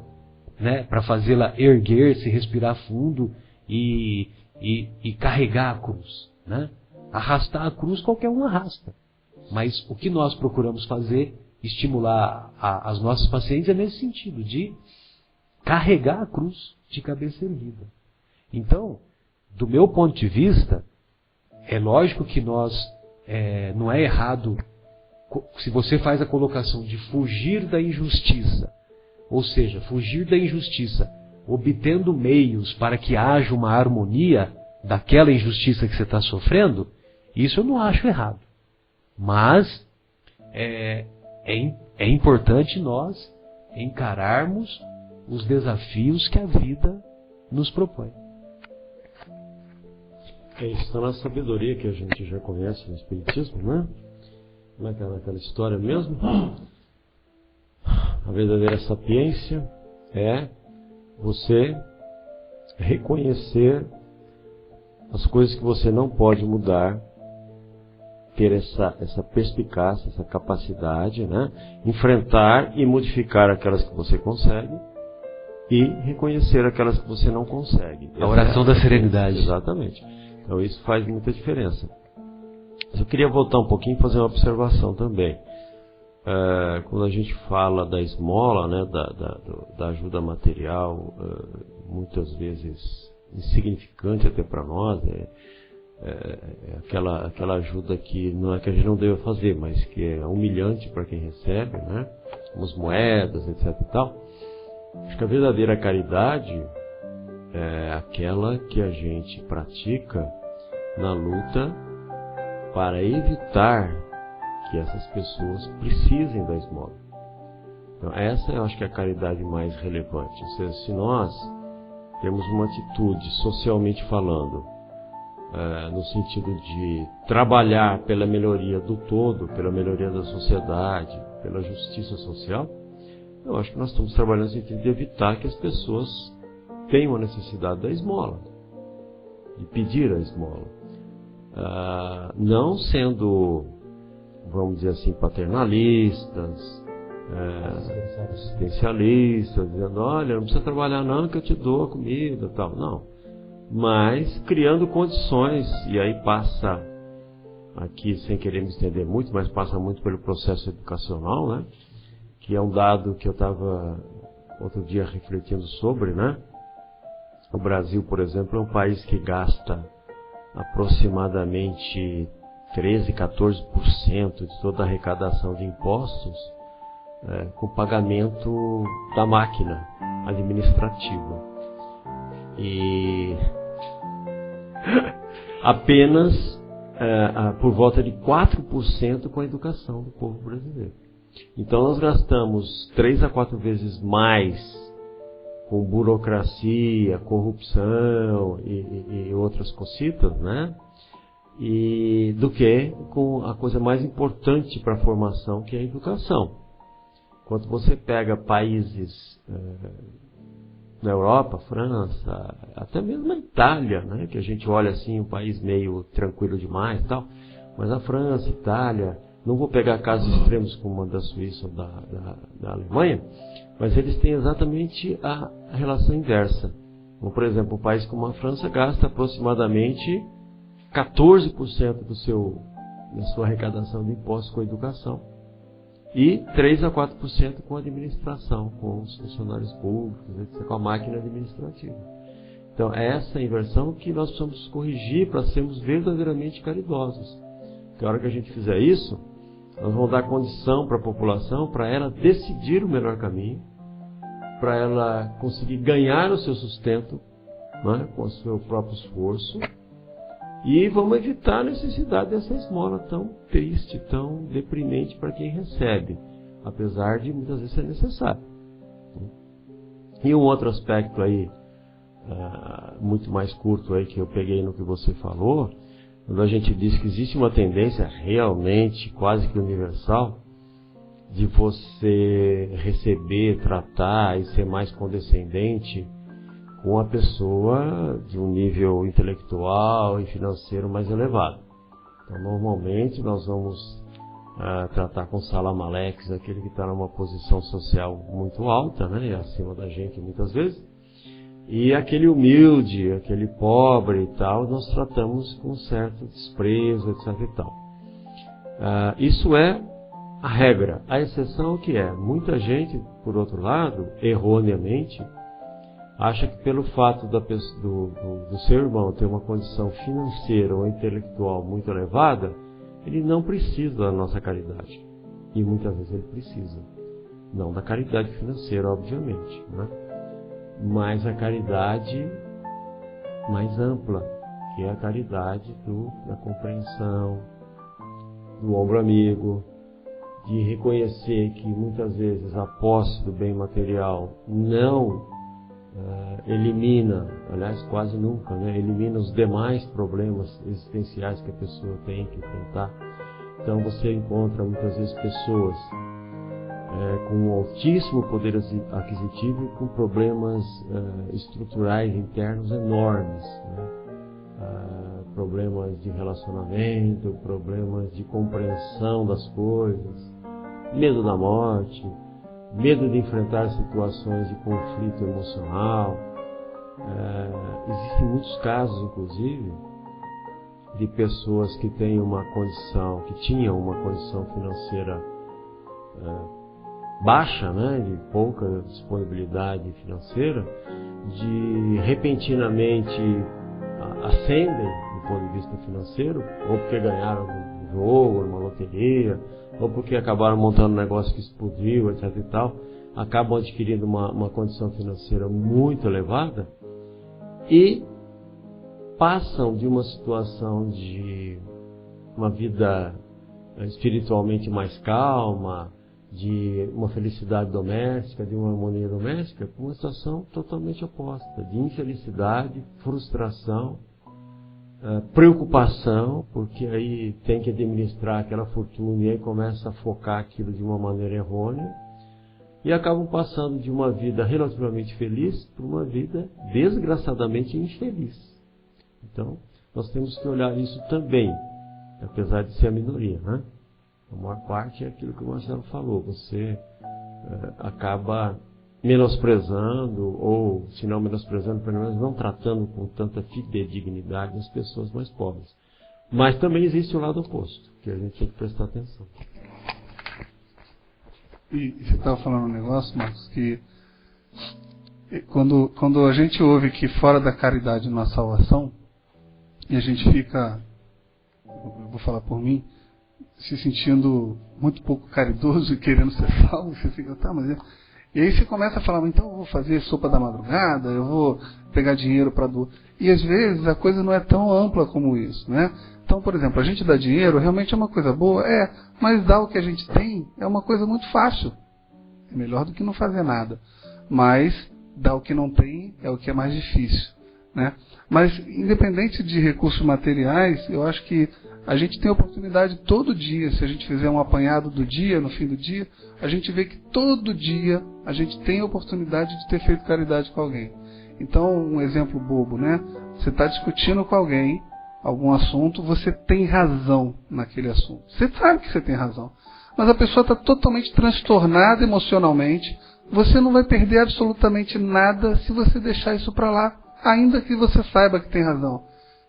né, para fazê-la erguer-se, respirar fundo e carregar a cruz, né? Arrastar a cruz qualquer um arrasta, mas o que nós procuramos fazer, estimular as nossas pacientes é nesse sentido, de carregar a cruz de cabeça erguida. Então, do meu ponto de vista, é lógico que nós, não é errado, se você faz a colocação de fugir da injustiça, ou seja, fugir da injustiça, obtendo meios para que haja uma harmonia daquela injustiça que você está sofrendo, isso eu não acho errado. Mas é importante nós encararmos os desafios que a vida nos propõe. Isso está na sabedoria que a gente já conhece no Espiritismo, né? Como é que é aquela história mesmo? A verdadeira sapiência é você reconhecer as coisas que você não pode mudar, ter essa perspicácia, essa capacidade, né? Enfrentar e modificar aquelas que você consegue e reconhecer aquelas que você não consegue. A oração da serenidade. Exatamente. Então isso faz muita diferença. Eu queria voltar um pouquinho e fazer uma observação também. Quando a gente fala da esmola, né, da ajuda material, muitas vezes insignificante até para nós, aquela ajuda que não é que a gente não deva fazer, mas que é humilhante para quem recebe, né, umas moedas, etc. e tal. Acho que a verdadeira caridade é aquela que a gente pratica na luta para evitar que essas pessoas precisem da esmola. Então, essa eu acho que é a caridade mais relevante. Ou seja, se nós temos uma atitude, socialmente falando, no sentido de trabalhar pela melhoria do todo, pela melhoria da sociedade, pela justiça social, eu acho que nós estamos trabalhando no sentido de evitar que as pessoas tenham a necessidade da esmola, de pedir a esmola. Não sendo, vamos dizer assim, paternalistas, assistencialistas, dizendo, olha, não precisa trabalhar não que eu te dou a comida, tal. Não. mas criando condições, e aí passa, aqui sem querer me estender muito, mas passa muito pelo processo educacional, né? Que é um dado que eu estava outro dia refletindo sobre, né? O Brasil, por exemplo, é um país que gasta aproximadamente 13, 14% de toda a arrecadação de impostos com pagamento da máquina administrativa. E apenas por volta de 4% com a educação do povo brasileiro. Então nós gastamos 3 a 4 vezes mais com burocracia, corrupção e outras cositas, né? E do que com a coisa mais importante para a formação, que é a educação. Quando você pega países na Europa, França, até mesmo a Itália, né? Que a gente olha assim, um país meio tranquilo demais e tal, mas a França, Itália, não vou pegar casos extremos como a da Suíça ou da Alemanha, mas eles têm exatamente a relação inversa. Então, por exemplo, um país como a França gasta aproximadamente 14% da sua arrecadação de impostos com a educação e 3 a 4% com a administração, com os funcionários públicos, etc., com a máquina administrativa. Então, é essa inversão que nós precisamos corrigir para sermos verdadeiramente caridosos. Porque a hora que a gente fizer isso, nós vamos dar condição para a população, para ela decidir o melhor caminho, para ela conseguir ganhar o seu sustento, né, com o seu próprio esforço, e vamos evitar a necessidade dessa esmola tão triste, tão deprimente para quem recebe, apesar de muitas vezes ser necessário. E um outro aspecto aí, muito mais curto aí, que eu peguei no que você falou, quando a gente diz que existe uma tendência realmente quase que universal de você receber, tratar e ser mais condescendente com a pessoa de um nível intelectual e financeiro mais elevado. Então, normalmente, nós vamos tratar com Salam Alex, aquele que está numa posição social muito alta, né, acima da gente muitas vezes, e aquele humilde, aquele pobre e tal, nós tratamos com certo desprezo, etc. e tal. Isso é a regra. A exceção é o que é? Muita gente, por outro lado, erroneamente, acha que pelo fato do seu irmão ter uma condição financeira ou intelectual muito elevada, ele não precisa da nossa caridade. E muitas vezes ele precisa. Não da caridade financeira, obviamente, né? Mas a caridade mais ampla, que é a caridade da compreensão, do ombro amigo, de reconhecer que muitas vezes a posse do bem material não elimina, aliás quase nunca, né, elimina os demais problemas existenciais que a pessoa tem que enfrentar. Então você encontra muitas vezes pessoas com um altíssimo poder aquisitivo e com problemas estruturais internos enormes, né? Problemas de relacionamento, problemas de compreensão das coisas, medo da morte, medo de enfrentar situações de conflito emocional. Existem muitos casos, inclusive, de pessoas que tinham uma condição financeira baixa, né, de pouca disponibilidade financeira, de repentinamente ascendem do ponto de vista financeiro, ou porque ganharam no jogo, numa loteria, ou porque acabaram montando um negócio que explodiu, etc. e tal, acabam adquirindo uma condição financeira muito elevada e passam de uma situação de uma vida espiritualmente mais calma, de uma felicidade doméstica, de uma harmonia doméstica, para uma situação totalmente oposta, de infelicidade, frustração, preocupação, porque aí tem que administrar aquela fortuna e aí começa a focar aquilo de uma maneira errônea e acabam passando de uma vida relativamente feliz para uma vida desgraçadamente infeliz. Então, nós temos que olhar isso também, apesar de ser a minoria, né? A maior parte é aquilo que o Marcelo falou, você acaba menosprezando, ou se não menosprezando, pelo menos não tratando com tanta fidedignidade as pessoas mais pobres. Mas também existe o lado oposto, que a gente tem que prestar atenção. E você estava falando um negócio, Marcos, que quando a gente ouve que fora da caridade não há salvação, e a gente fica, eu vou falar por mim, se sentindo muito pouco caridoso e querendo ser salvo, você fica, tá, mas... E aí você começa a falar, então eu vou fazer sopa da madrugada, eu vou pegar dinheiro para doar. E às vezes a coisa não é tão ampla como isso, né? Então, por exemplo, a gente dá dinheiro, realmente é uma coisa boa, mas dar o que a gente tem é uma coisa muito fácil. É melhor do que não fazer nada. Mas dar o que não tem é o que é mais difícil, né? Mas independente de recursos materiais, eu acho que a gente tem a oportunidade todo dia, se a gente fizer um apanhado do dia, no fim do dia, a gente vê que todo dia a gente tem a oportunidade de ter feito caridade com alguém. Então, um exemplo bobo, né? Você está discutindo com alguém algum assunto, você tem razão naquele assunto. Você sabe que você tem razão. Mas a pessoa está totalmente transtornada emocionalmente. Você não vai perder absolutamente nada se você deixar isso para lá, ainda que você saiba que tem razão.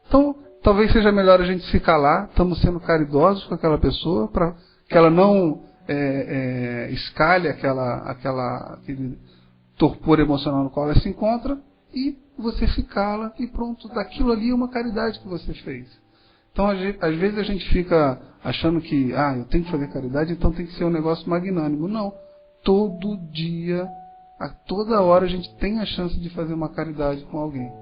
Então, talvez seja melhor a gente se calar, estamos sendo caridosos com aquela pessoa, para que ela não escalhe aquele torpor emocional no qual ela se encontra, e você se cala e pronto, daquilo ali é uma caridade que você fez. Então, às vezes a gente fica achando que, eu tenho que fazer caridade, então tem que ser um negócio magnânimo. Não. Todo dia, a toda hora a gente tem a chance de fazer uma caridade com alguém.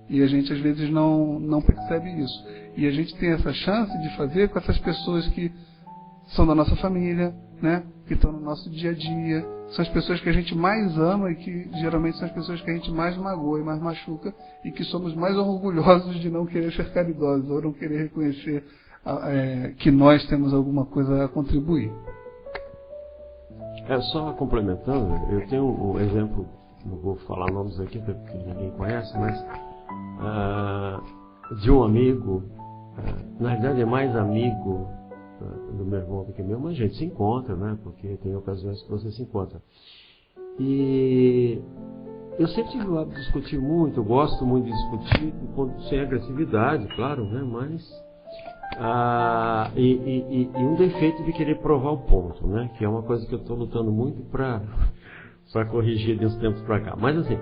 E a gente às vezes não percebe isso. E a gente tem essa chance de fazer com essas pessoas que são da nossa família, né? Que estão no nosso dia a dia. São as pessoas que a gente mais ama e que geralmente são as pessoas que a gente mais magoa e mais machuca, e que somos mais orgulhosos de não querer ser caridosos ou não querer reconhecer que nós temos alguma coisa a contribuir. Só complementando, eu tenho um exemplo, não vou falar nomes aqui porque ninguém conhece, mas de um amigo, na verdade é mais amigo do meu irmão do que meu, mas a gente se encontra, né? Porque tem ocasiões que você se encontra. E eu sempre tive o hábito de discutir muito, eu gosto muito de discutir, sem agressividade, claro, né? Mas e um defeito de querer provar o ponto, né? Que é uma coisa que eu estou lutando muito para corrigir de uns tempos para cá. Mas assim,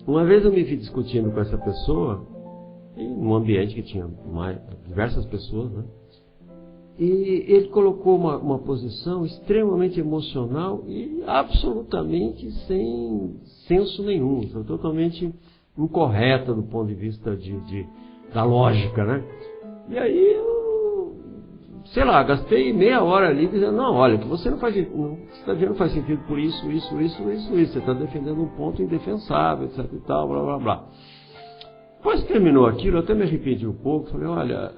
uma vez eu me vi discutindo com essa pessoa, em um ambiente que tinha diversas pessoas, né? E ele colocou uma posição extremamente emocional e absolutamente sem senso nenhum, totalmente incorreta do ponto de vista da lógica, né? E aí eu, sei lá, gastei meia hora ali dizendo, não, olha, o que você não faz, o que você está dizendo não faz sentido por isso, você está defendendo um ponto indefensável, etc e tal, blá blá blá. Depois que terminou aquilo, eu até me arrependi um pouco, falei, olha,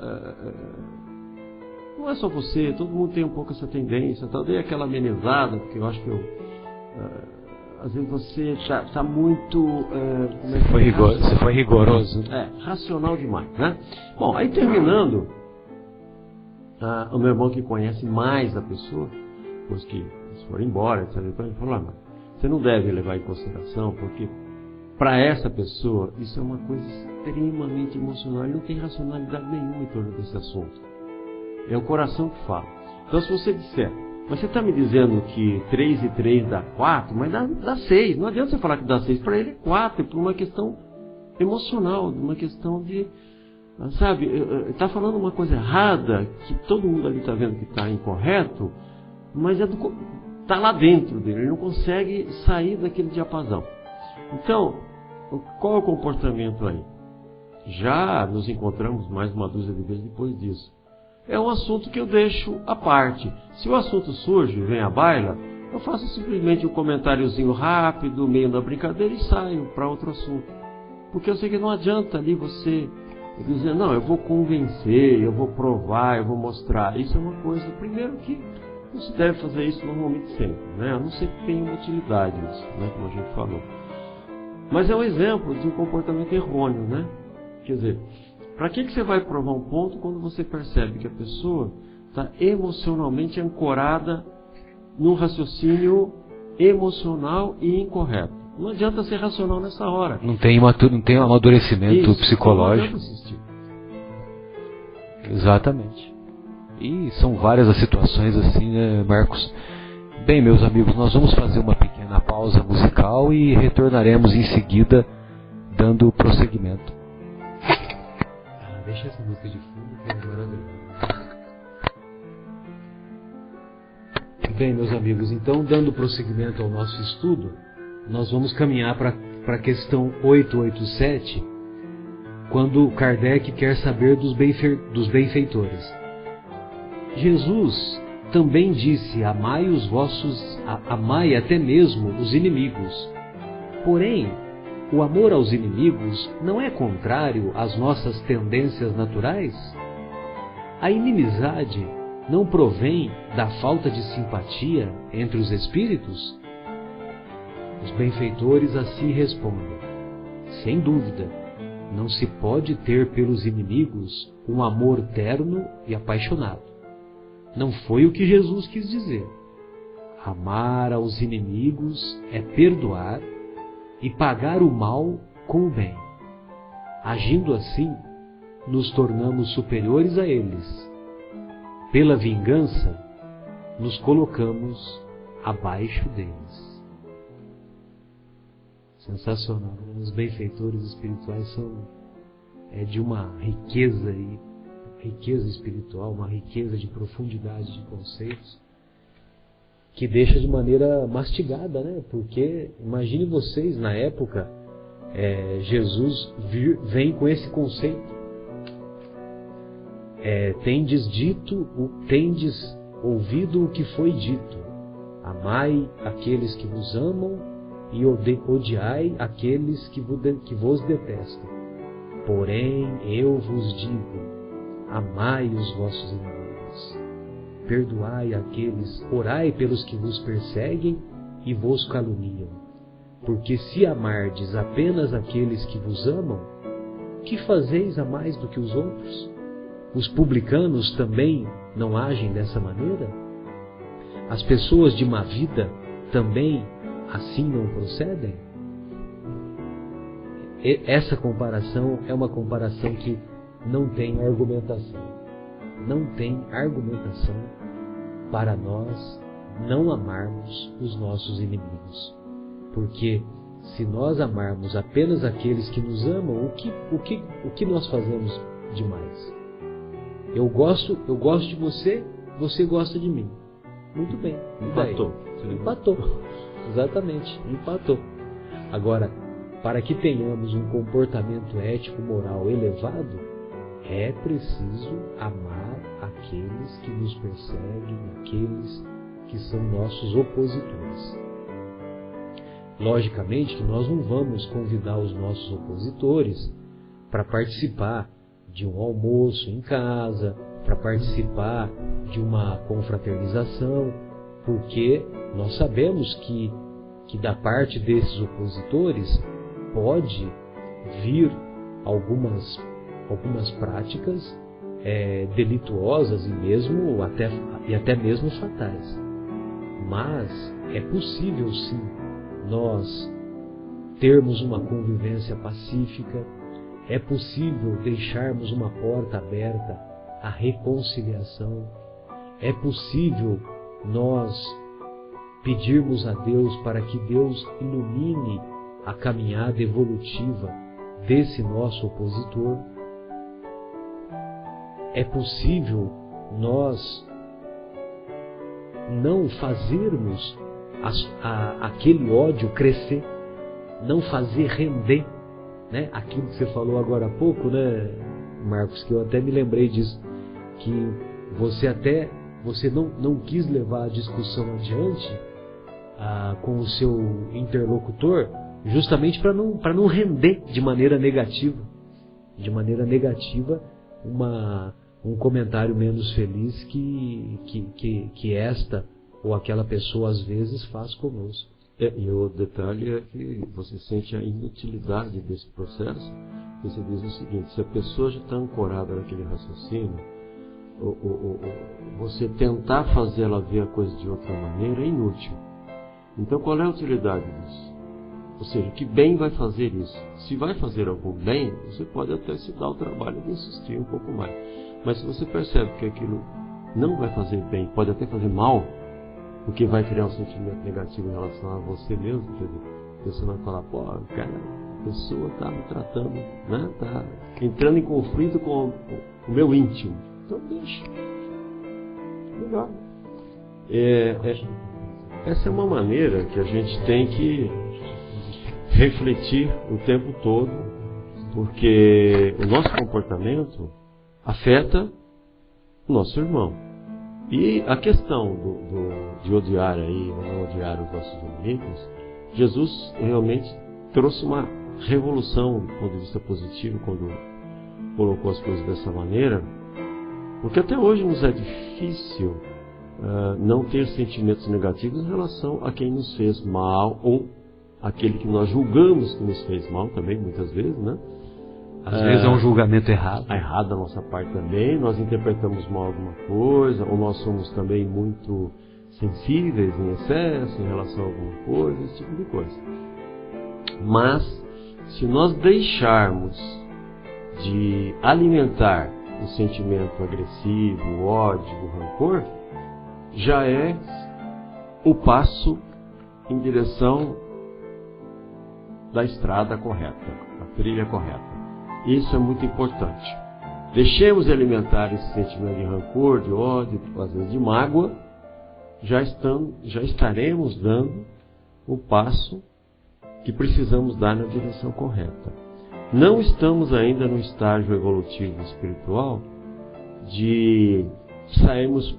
não é só você, todo mundo tem um pouco essa tendência, tá? Dei aquela amenizada, porque eu acho que às vezes você está muito... Você foi rigoroso. Racional demais, né? Bom, aí terminando, o meu irmão que conhece mais a pessoa, depois que eles foram embora, etc., ele falou, mas você não deve levar em consideração, porque para essa pessoa isso é uma coisa extremamente emocional, ele não tem racionalidade nenhuma em torno desse assunto. É o coração que fala. Então, se você disser, mas você está me dizendo que 3 e 3 dá 4, mas dá 6. Não adianta você falar que dá 6. Para ele é 4, por uma questão emocional, uma questão de... Sabe, está falando uma coisa errada, que todo mundo ali está vendo que está incorreto, mas está lá dentro dele, ele não consegue sair daquele diapasão. Então, qual é o comportamento aí? Já nos encontramos mais uma dúzia de vezes depois disso. É um assunto que eu deixo à parte. Se o assunto surge e vem à baila, eu faço simplesmente um comentáriozinho rápido, meio na brincadeira, e saio para outro assunto. Porque eu sei que não adianta ali você dizer, não, eu vou convencer, eu vou provar, eu vou mostrar. Isso é uma coisa, primeiro, que não se deve fazer isso normalmente sempre, né? A não ser que tenha uma utilidade isso, né? Como a gente falou. Mas é um exemplo de um comportamento errôneo, né? Quer dizer, para que você vai provar um ponto quando você percebe que a pessoa está emocionalmente ancorada num raciocínio emocional e incorreto. Não adianta ser racional nessa hora. Não tem amadurecimento psicológico. Não adianta insistir. Exatamente. E são várias as situações assim, né, Marcos? Bem, meus amigos, nós vamos fazer uma pequena pausa musical e retornaremos em seguida dando prosseguimento. Deixa essa música de fundo que é maravilhosa. Bem, meus amigos, então, dando prosseguimento ao nosso estudo, nós vamos caminhar para a questão 887, quando Kardec quer saber dos benfeitores. Jesus também disse: amai até mesmo os inimigos. Porém, o amor aos inimigos não é contrário às nossas tendências naturais? A inimizade não provém da falta de simpatia entre os espíritos? Os benfeitores assim respondem: sem dúvida, não se pode ter pelos inimigos um amor terno e apaixonado. Não foi o que Jesus quis dizer. Amar aos inimigos é perdoar e pagar o mal com o bem. Agindo assim, nos tornamos superiores a eles. Pela vingança, nos colocamos abaixo deles. Sensacional. Os benfeitores espirituais são de uma riqueza espiritual, uma riqueza de profundidade de conceitos, que deixa de maneira mastigada, né? Porque imagine vocês, na época, Jesus vem com esse conceito. Tendes ouvido o que foi dito: amai aqueles que vos amam e odiai aqueles que vos detestam. Porém, eu vos digo: amai os vossos inimigos, perdoai aqueles, orai pelos que vos perseguem e vos caluniam. Porque se amardes apenas aqueles que vos amam, que fazeis a mais do que os outros? Os publicanos também não agem dessa maneira? As pessoas de má vida também assim não procedem? Essa comparação é uma comparação que não tem argumentação. Não tem argumentação para nós não amarmos os nossos inimigos. Porque se nós amarmos apenas aqueles que nos amam, o que nós fazemos demais? Eu gosto de você, você gosta de mim. Muito bem. Empatou. Exatamente, empatou. Agora, para que tenhamos um comportamento ético, moral elevado, é preciso amar aqueles que nos perseguem, aqueles que são nossos opositores. Logicamente que nós não vamos convidar os nossos opositores para participar de um almoço em casa, para participar de uma confraternização, porque nós sabemos que da parte desses opositores pode vir algumas práticas delituosas e até mesmo fatais. Mas é possível sim nós termos uma convivência pacífica, é possível deixarmos uma porta aberta à reconciliação, é possível nós pedirmos a Deus para que Deus ilumine a caminhada evolutiva desse nosso opositor. É possível nós não fazermos aquele ódio crescer, não fazer render, né? Aquilo que você falou agora há pouco, né, Marcos, que eu até me lembrei disso, que você não quis levar a discussão adiante com o seu interlocutor, justamente para não render de maneira negativa um comentário menos feliz que esta ou aquela pessoa às vezes faz conosco. E o detalhe é que você sente a inutilidade desse processo. Você diz o seguinte: se a pessoa já está ancorada naquele raciocínio, você tentar fazer ela ver a coisa de outra maneira é inútil. Então, qual é a utilidade disso? Ou seja, que bem vai fazer isso? Se vai fazer algum bem, você pode até se dar o trabalho de insistir um pouco mais. Mas se você percebe que aquilo não vai fazer bem, pode até fazer mal, porque vai criar um sentimento negativo em relação a você mesmo, quer dizer, a pessoa vai falar, pô, cara, a pessoa está me tratando, né? Está entrando em conflito com o meu íntimo. Então deixa. Melhor. Essa é uma maneira que a gente tem que refletir o tempo todo, porque o nosso comportamento afeta o nosso irmão. E a questão de odiar aí, ou não odiar os nossos inimigos, Jesus realmente trouxe uma revolução do ponto de vista positivo quando colocou as coisas dessa maneira, porque até hoje nos é difícil não ter sentimentos negativos em relação a quem nos fez mal, ou aquele que nós julgamos que nos fez mal também, muitas vezes, né? Às vezes é um julgamento errado. Errado da nossa parte também, nós interpretamos mal alguma coisa, ou nós somos também muito sensíveis em excesso em relação a alguma coisa, esse tipo de coisa. Mas, se nós deixarmos de alimentar o sentimento agressivo, o ódio, o rancor, já é o passo em direção da estrada correta, da trilha correta. Isso é muito importante. Deixemos de alimentar esse sentimento de rancor, de ódio, às vezes de mágoa, já estaremos dando o passo que precisamos dar na direção correta. Não estamos ainda no estágio evolutivo espiritual de sairmos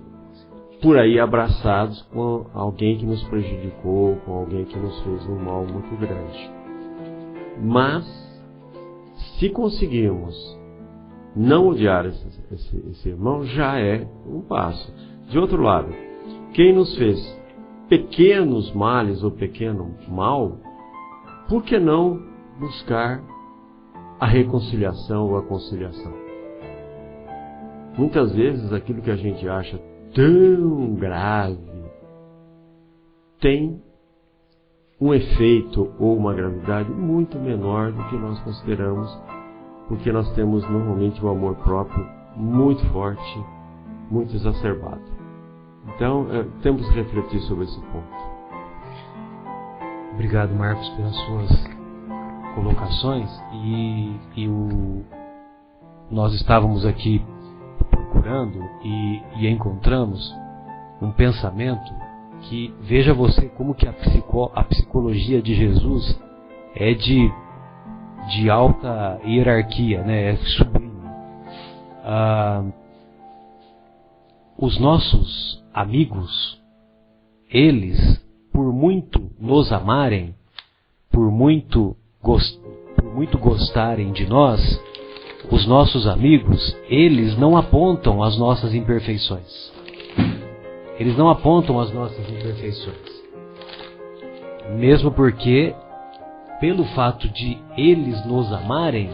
por aí abraçados com alguém que nos prejudicou, com alguém que nos fez um mal muito grande. Mas, se conseguirmos não odiar esse irmão, já é um passo. De outro lado, quem nos fez pequenos males ou pequeno mal, por que não buscar a reconciliação ou a conciliação? Muitas vezes aquilo que a gente acha tão grave tem um efeito ou uma gravidade muito menor do que nós consideramos, porque nós temos normalmente um amor próprio muito forte, muito exacerbado. Então, temos que refletir sobre esse ponto. Obrigado, Marcos, pelas suas colocações. Nós estávamos aqui procurando e encontramos um pensamento que, veja você como que a psicologia de Jesus é de alta hierarquia, né? É sublime. Os nossos amigos, eles, por muito nos amarem, por muito gostarem de nós, os nossos amigos, eles não apontam as nossas imperfeições. Eles não apontam as nossas imperfeições. Mesmo porque, pelo fato de eles nos amarem,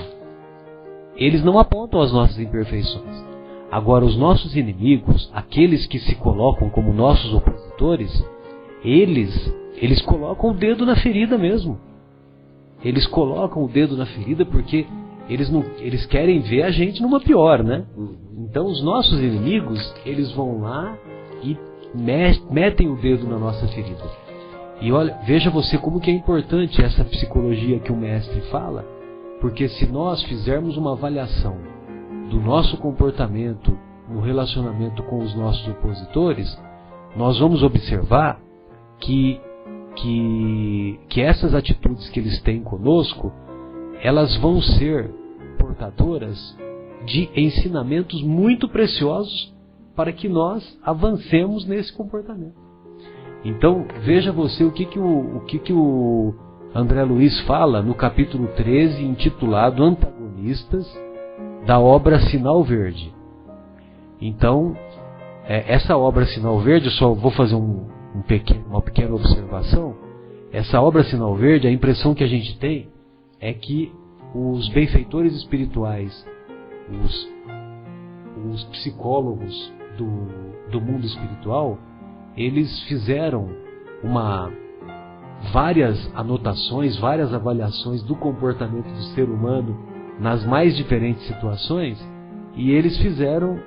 eles não apontam as nossas imperfeições. Agora, os nossos inimigos, aqueles que se colocam como nossos opositores, eles colocam o dedo na ferida mesmo. Eles colocam o dedo na ferida porque eles querem ver a gente numa pior, né? Então, os nossos inimigos, eles vão lá e metem o dedo na nossa ferida. E olha, veja você como que é importante essa psicologia que o mestre fala, porque se nós fizermos uma avaliação do nosso comportamento no relacionamento com os nossos opositores, nós vamos observar que essas atitudes que eles têm conosco, elas vão ser portadoras de ensinamentos muito preciosos para que nós avancemos nesse comportamento. Então, veja você o que o André Luiz fala no capítulo 13, intitulado Antagonistas, da obra Sinal Verde. Então, essa obra Sinal Verde, eu só vou fazer uma pequena observação. Essa obra Sinal Verde, a impressão que a gente tem é que os benfeitores espirituais, os psicólogos do mundo espiritual, eles fizeram uma várias anotações, várias avaliações do comportamento do ser humano nas mais diferentes situações, e eles fizeram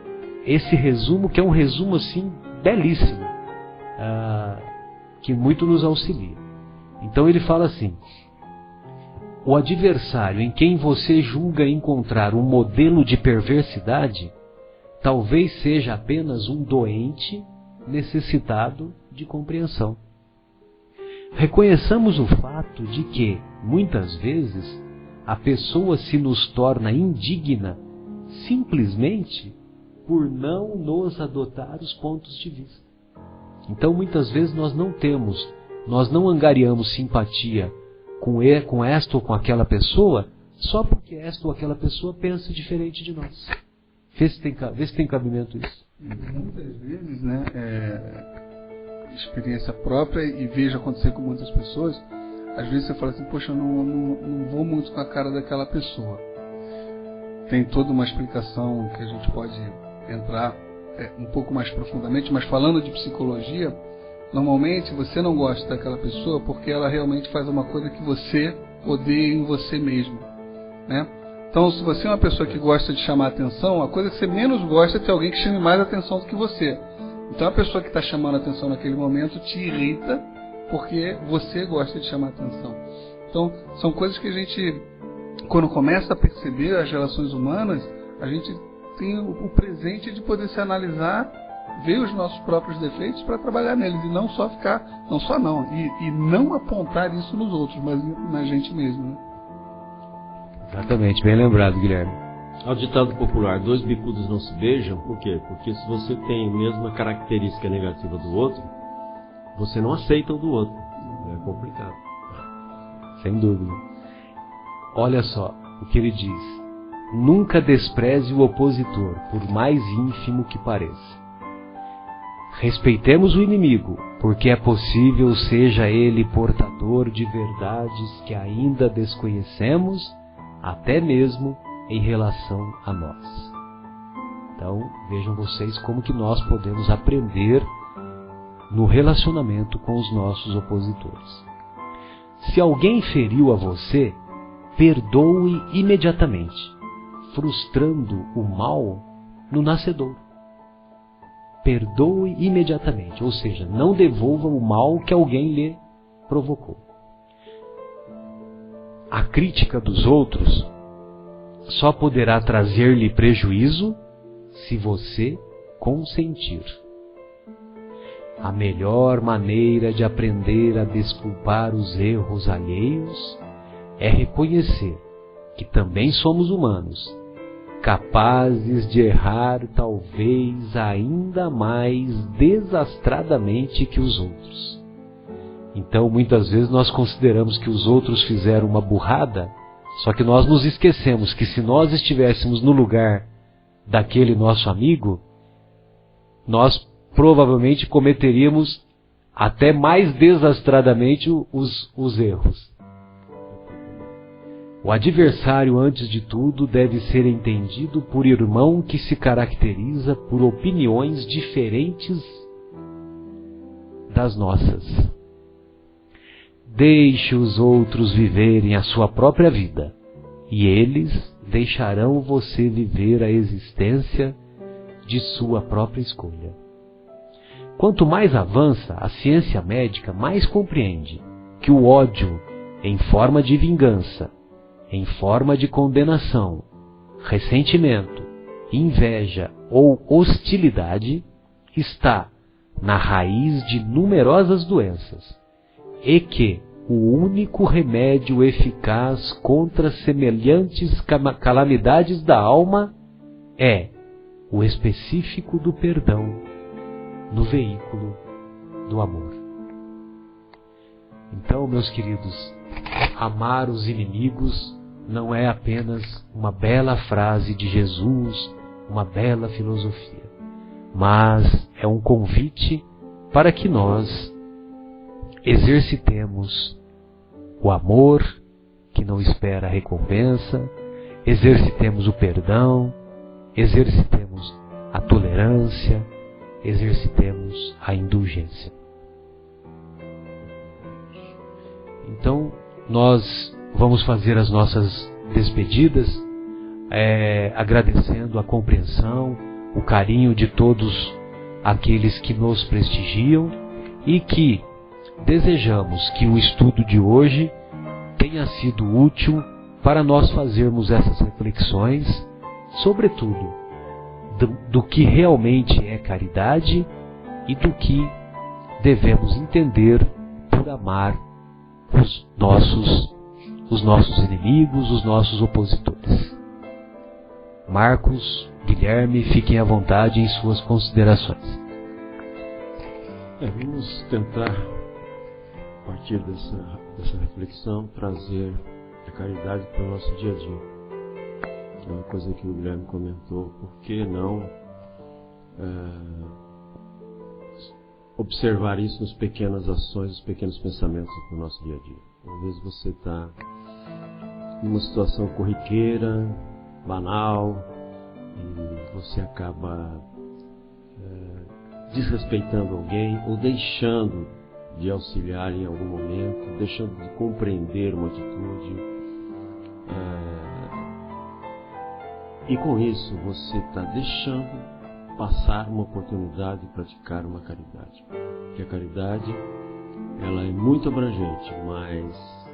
esse resumo, que é um resumo assim belíssimo, que muito nos auxilia. Então ele fala assim: o adversário em quem você julga encontrar um modelo de perversidade talvez seja apenas um doente necessitado de compreensão. Reconheçamos o fato de que, muitas vezes, a pessoa se nos torna indigna simplesmente por não nos adotar os pontos de vista. Então, muitas vezes nós não angariamos simpatia com esta ou com aquela pessoa, só porque esta ou aquela pessoa pensa diferente de nós. Vê se tem cabimento isso. Muitas vezes, né, experiência própria, e vejo acontecer com muitas pessoas, às vezes você fala assim: poxa, eu não vou muito com a cara daquela pessoa. Tem toda uma explicação que a gente pode entrar um pouco mais profundamente, mas falando de psicologia, normalmente você não gosta daquela pessoa porque ela realmente faz uma coisa que você odeia em você mesmo, né? Então, se você é uma pessoa que gosta de chamar atenção, a coisa que você menos gosta é ter alguém que chame mais atenção do que você. Então, a pessoa que está chamando atenção naquele momento te irrita porque você gosta de chamar atenção. Então, são coisas que a gente, quando começa a perceber as relações humanas, a gente tem o presente de poder se analisar, ver os nossos próprios defeitos para trabalhar neles, e não apontar isso nos outros, mas na gente mesmo, né? Exatamente, bem lembrado, Guilherme. Ao ditado popular: dois bicudos não se beijam. Por quê? Porque se você tem a mesma característica negativa do outro, você não aceita o do outro. É complicado. Sem dúvida. Olha só o que ele diz: nunca despreze o opositor, por mais ínfimo que pareça. Respeitemos o inimigo, porque é possível seja ele portador de verdades que ainda desconhecemos, até mesmo em relação a nós. Então, vejam vocês como que nós podemos aprender no relacionamento com os nossos opositores. Se alguém feriu a você, perdoe imediatamente, frustrando o mal no nascedouro. Perdoe imediatamente, ou seja, não devolva o mal que alguém lhe provocou. A crítica dos outros só poderá trazer-lhe prejuízo se você consentir. A melhor maneira de aprender a desculpar os erros alheios é reconhecer que também somos humanos, capazes de errar talvez ainda mais desastradamente que os outros. Então, muitas vezes nós consideramos que os outros fizeram uma burrada, só que nós nos esquecemos que se nós estivéssemos no lugar daquele nosso amigo, nós provavelmente cometeríamos até mais desastradamente os erros. O adversário, antes de tudo, deve ser entendido por irmão que se caracteriza por opiniões diferentes das nossas. Deixe os outros viverem a sua própria vida, e eles deixarão você viver a existência de sua própria escolha. Quanto mais avança a ciência médica, mais compreende que o ódio, em forma de vingança, em forma de condenação, ressentimento, inveja ou hostilidade, está na raiz de numerosas doenças, e que o único remédio eficaz contra semelhantes calamidades da alma é o específico do perdão no veículo do amor. Então, meus queridos, amar os inimigos não é apenas uma bela frase de Jesus, uma bela filosofia, mas é um convite para que nós exercitemos o amor que não espera recompensa, exercitemos o perdão, exercitemos a tolerância, exercitemos a indulgência. Então, nós vamos fazer as nossas despedidas, agradecendo a compreensão, o carinho de todos aqueles que nos prestigiam e que desejamos que o estudo de hoje tenha sido útil para nós fazermos essas reflexões, sobretudo do que realmente é caridade e do que devemos entender por amar os nossos inimigos, os nossos opositores. Marcos, Guilherme, fiquem à vontade em suas considerações. Vamos tentar, a partir dessa reflexão, trazer a caridade para o nosso dia a dia. É uma coisa que o Guilherme comentou, por que não observar isso nas pequenas ações, nos pequenos pensamentos do nosso dia a dia. Às vezes você está numa situação corriqueira, banal, e você acaba desrespeitando alguém ou deixando de auxiliar em algum momento, deixando de compreender uma atitude. E com isso você está deixando passar uma oportunidade de praticar uma caridade. Porque a caridade, ela é muito abrangente, mas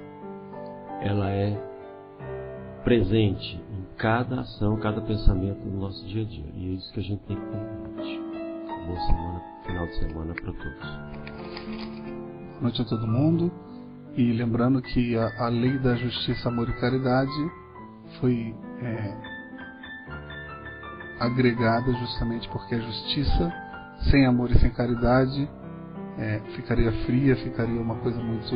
ela é presente em cada ação, cada pensamento do nosso dia a dia. E é isso que a gente tem que ter em mente. Boa semana, final de semana para todos. Boa noite a todo mundo. E lembrando que a lei da justiça, amor e caridade foi agregada justamente porque a justiça sem amor e sem caridade ficaria fria, ficaria uma coisa muito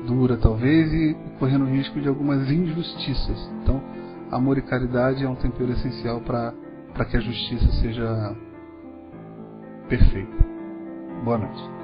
dura talvez e correndo risco de algumas injustiças. Então, amor e caridade é um tempero essencial para que a justiça seja perfeita. Boa noite.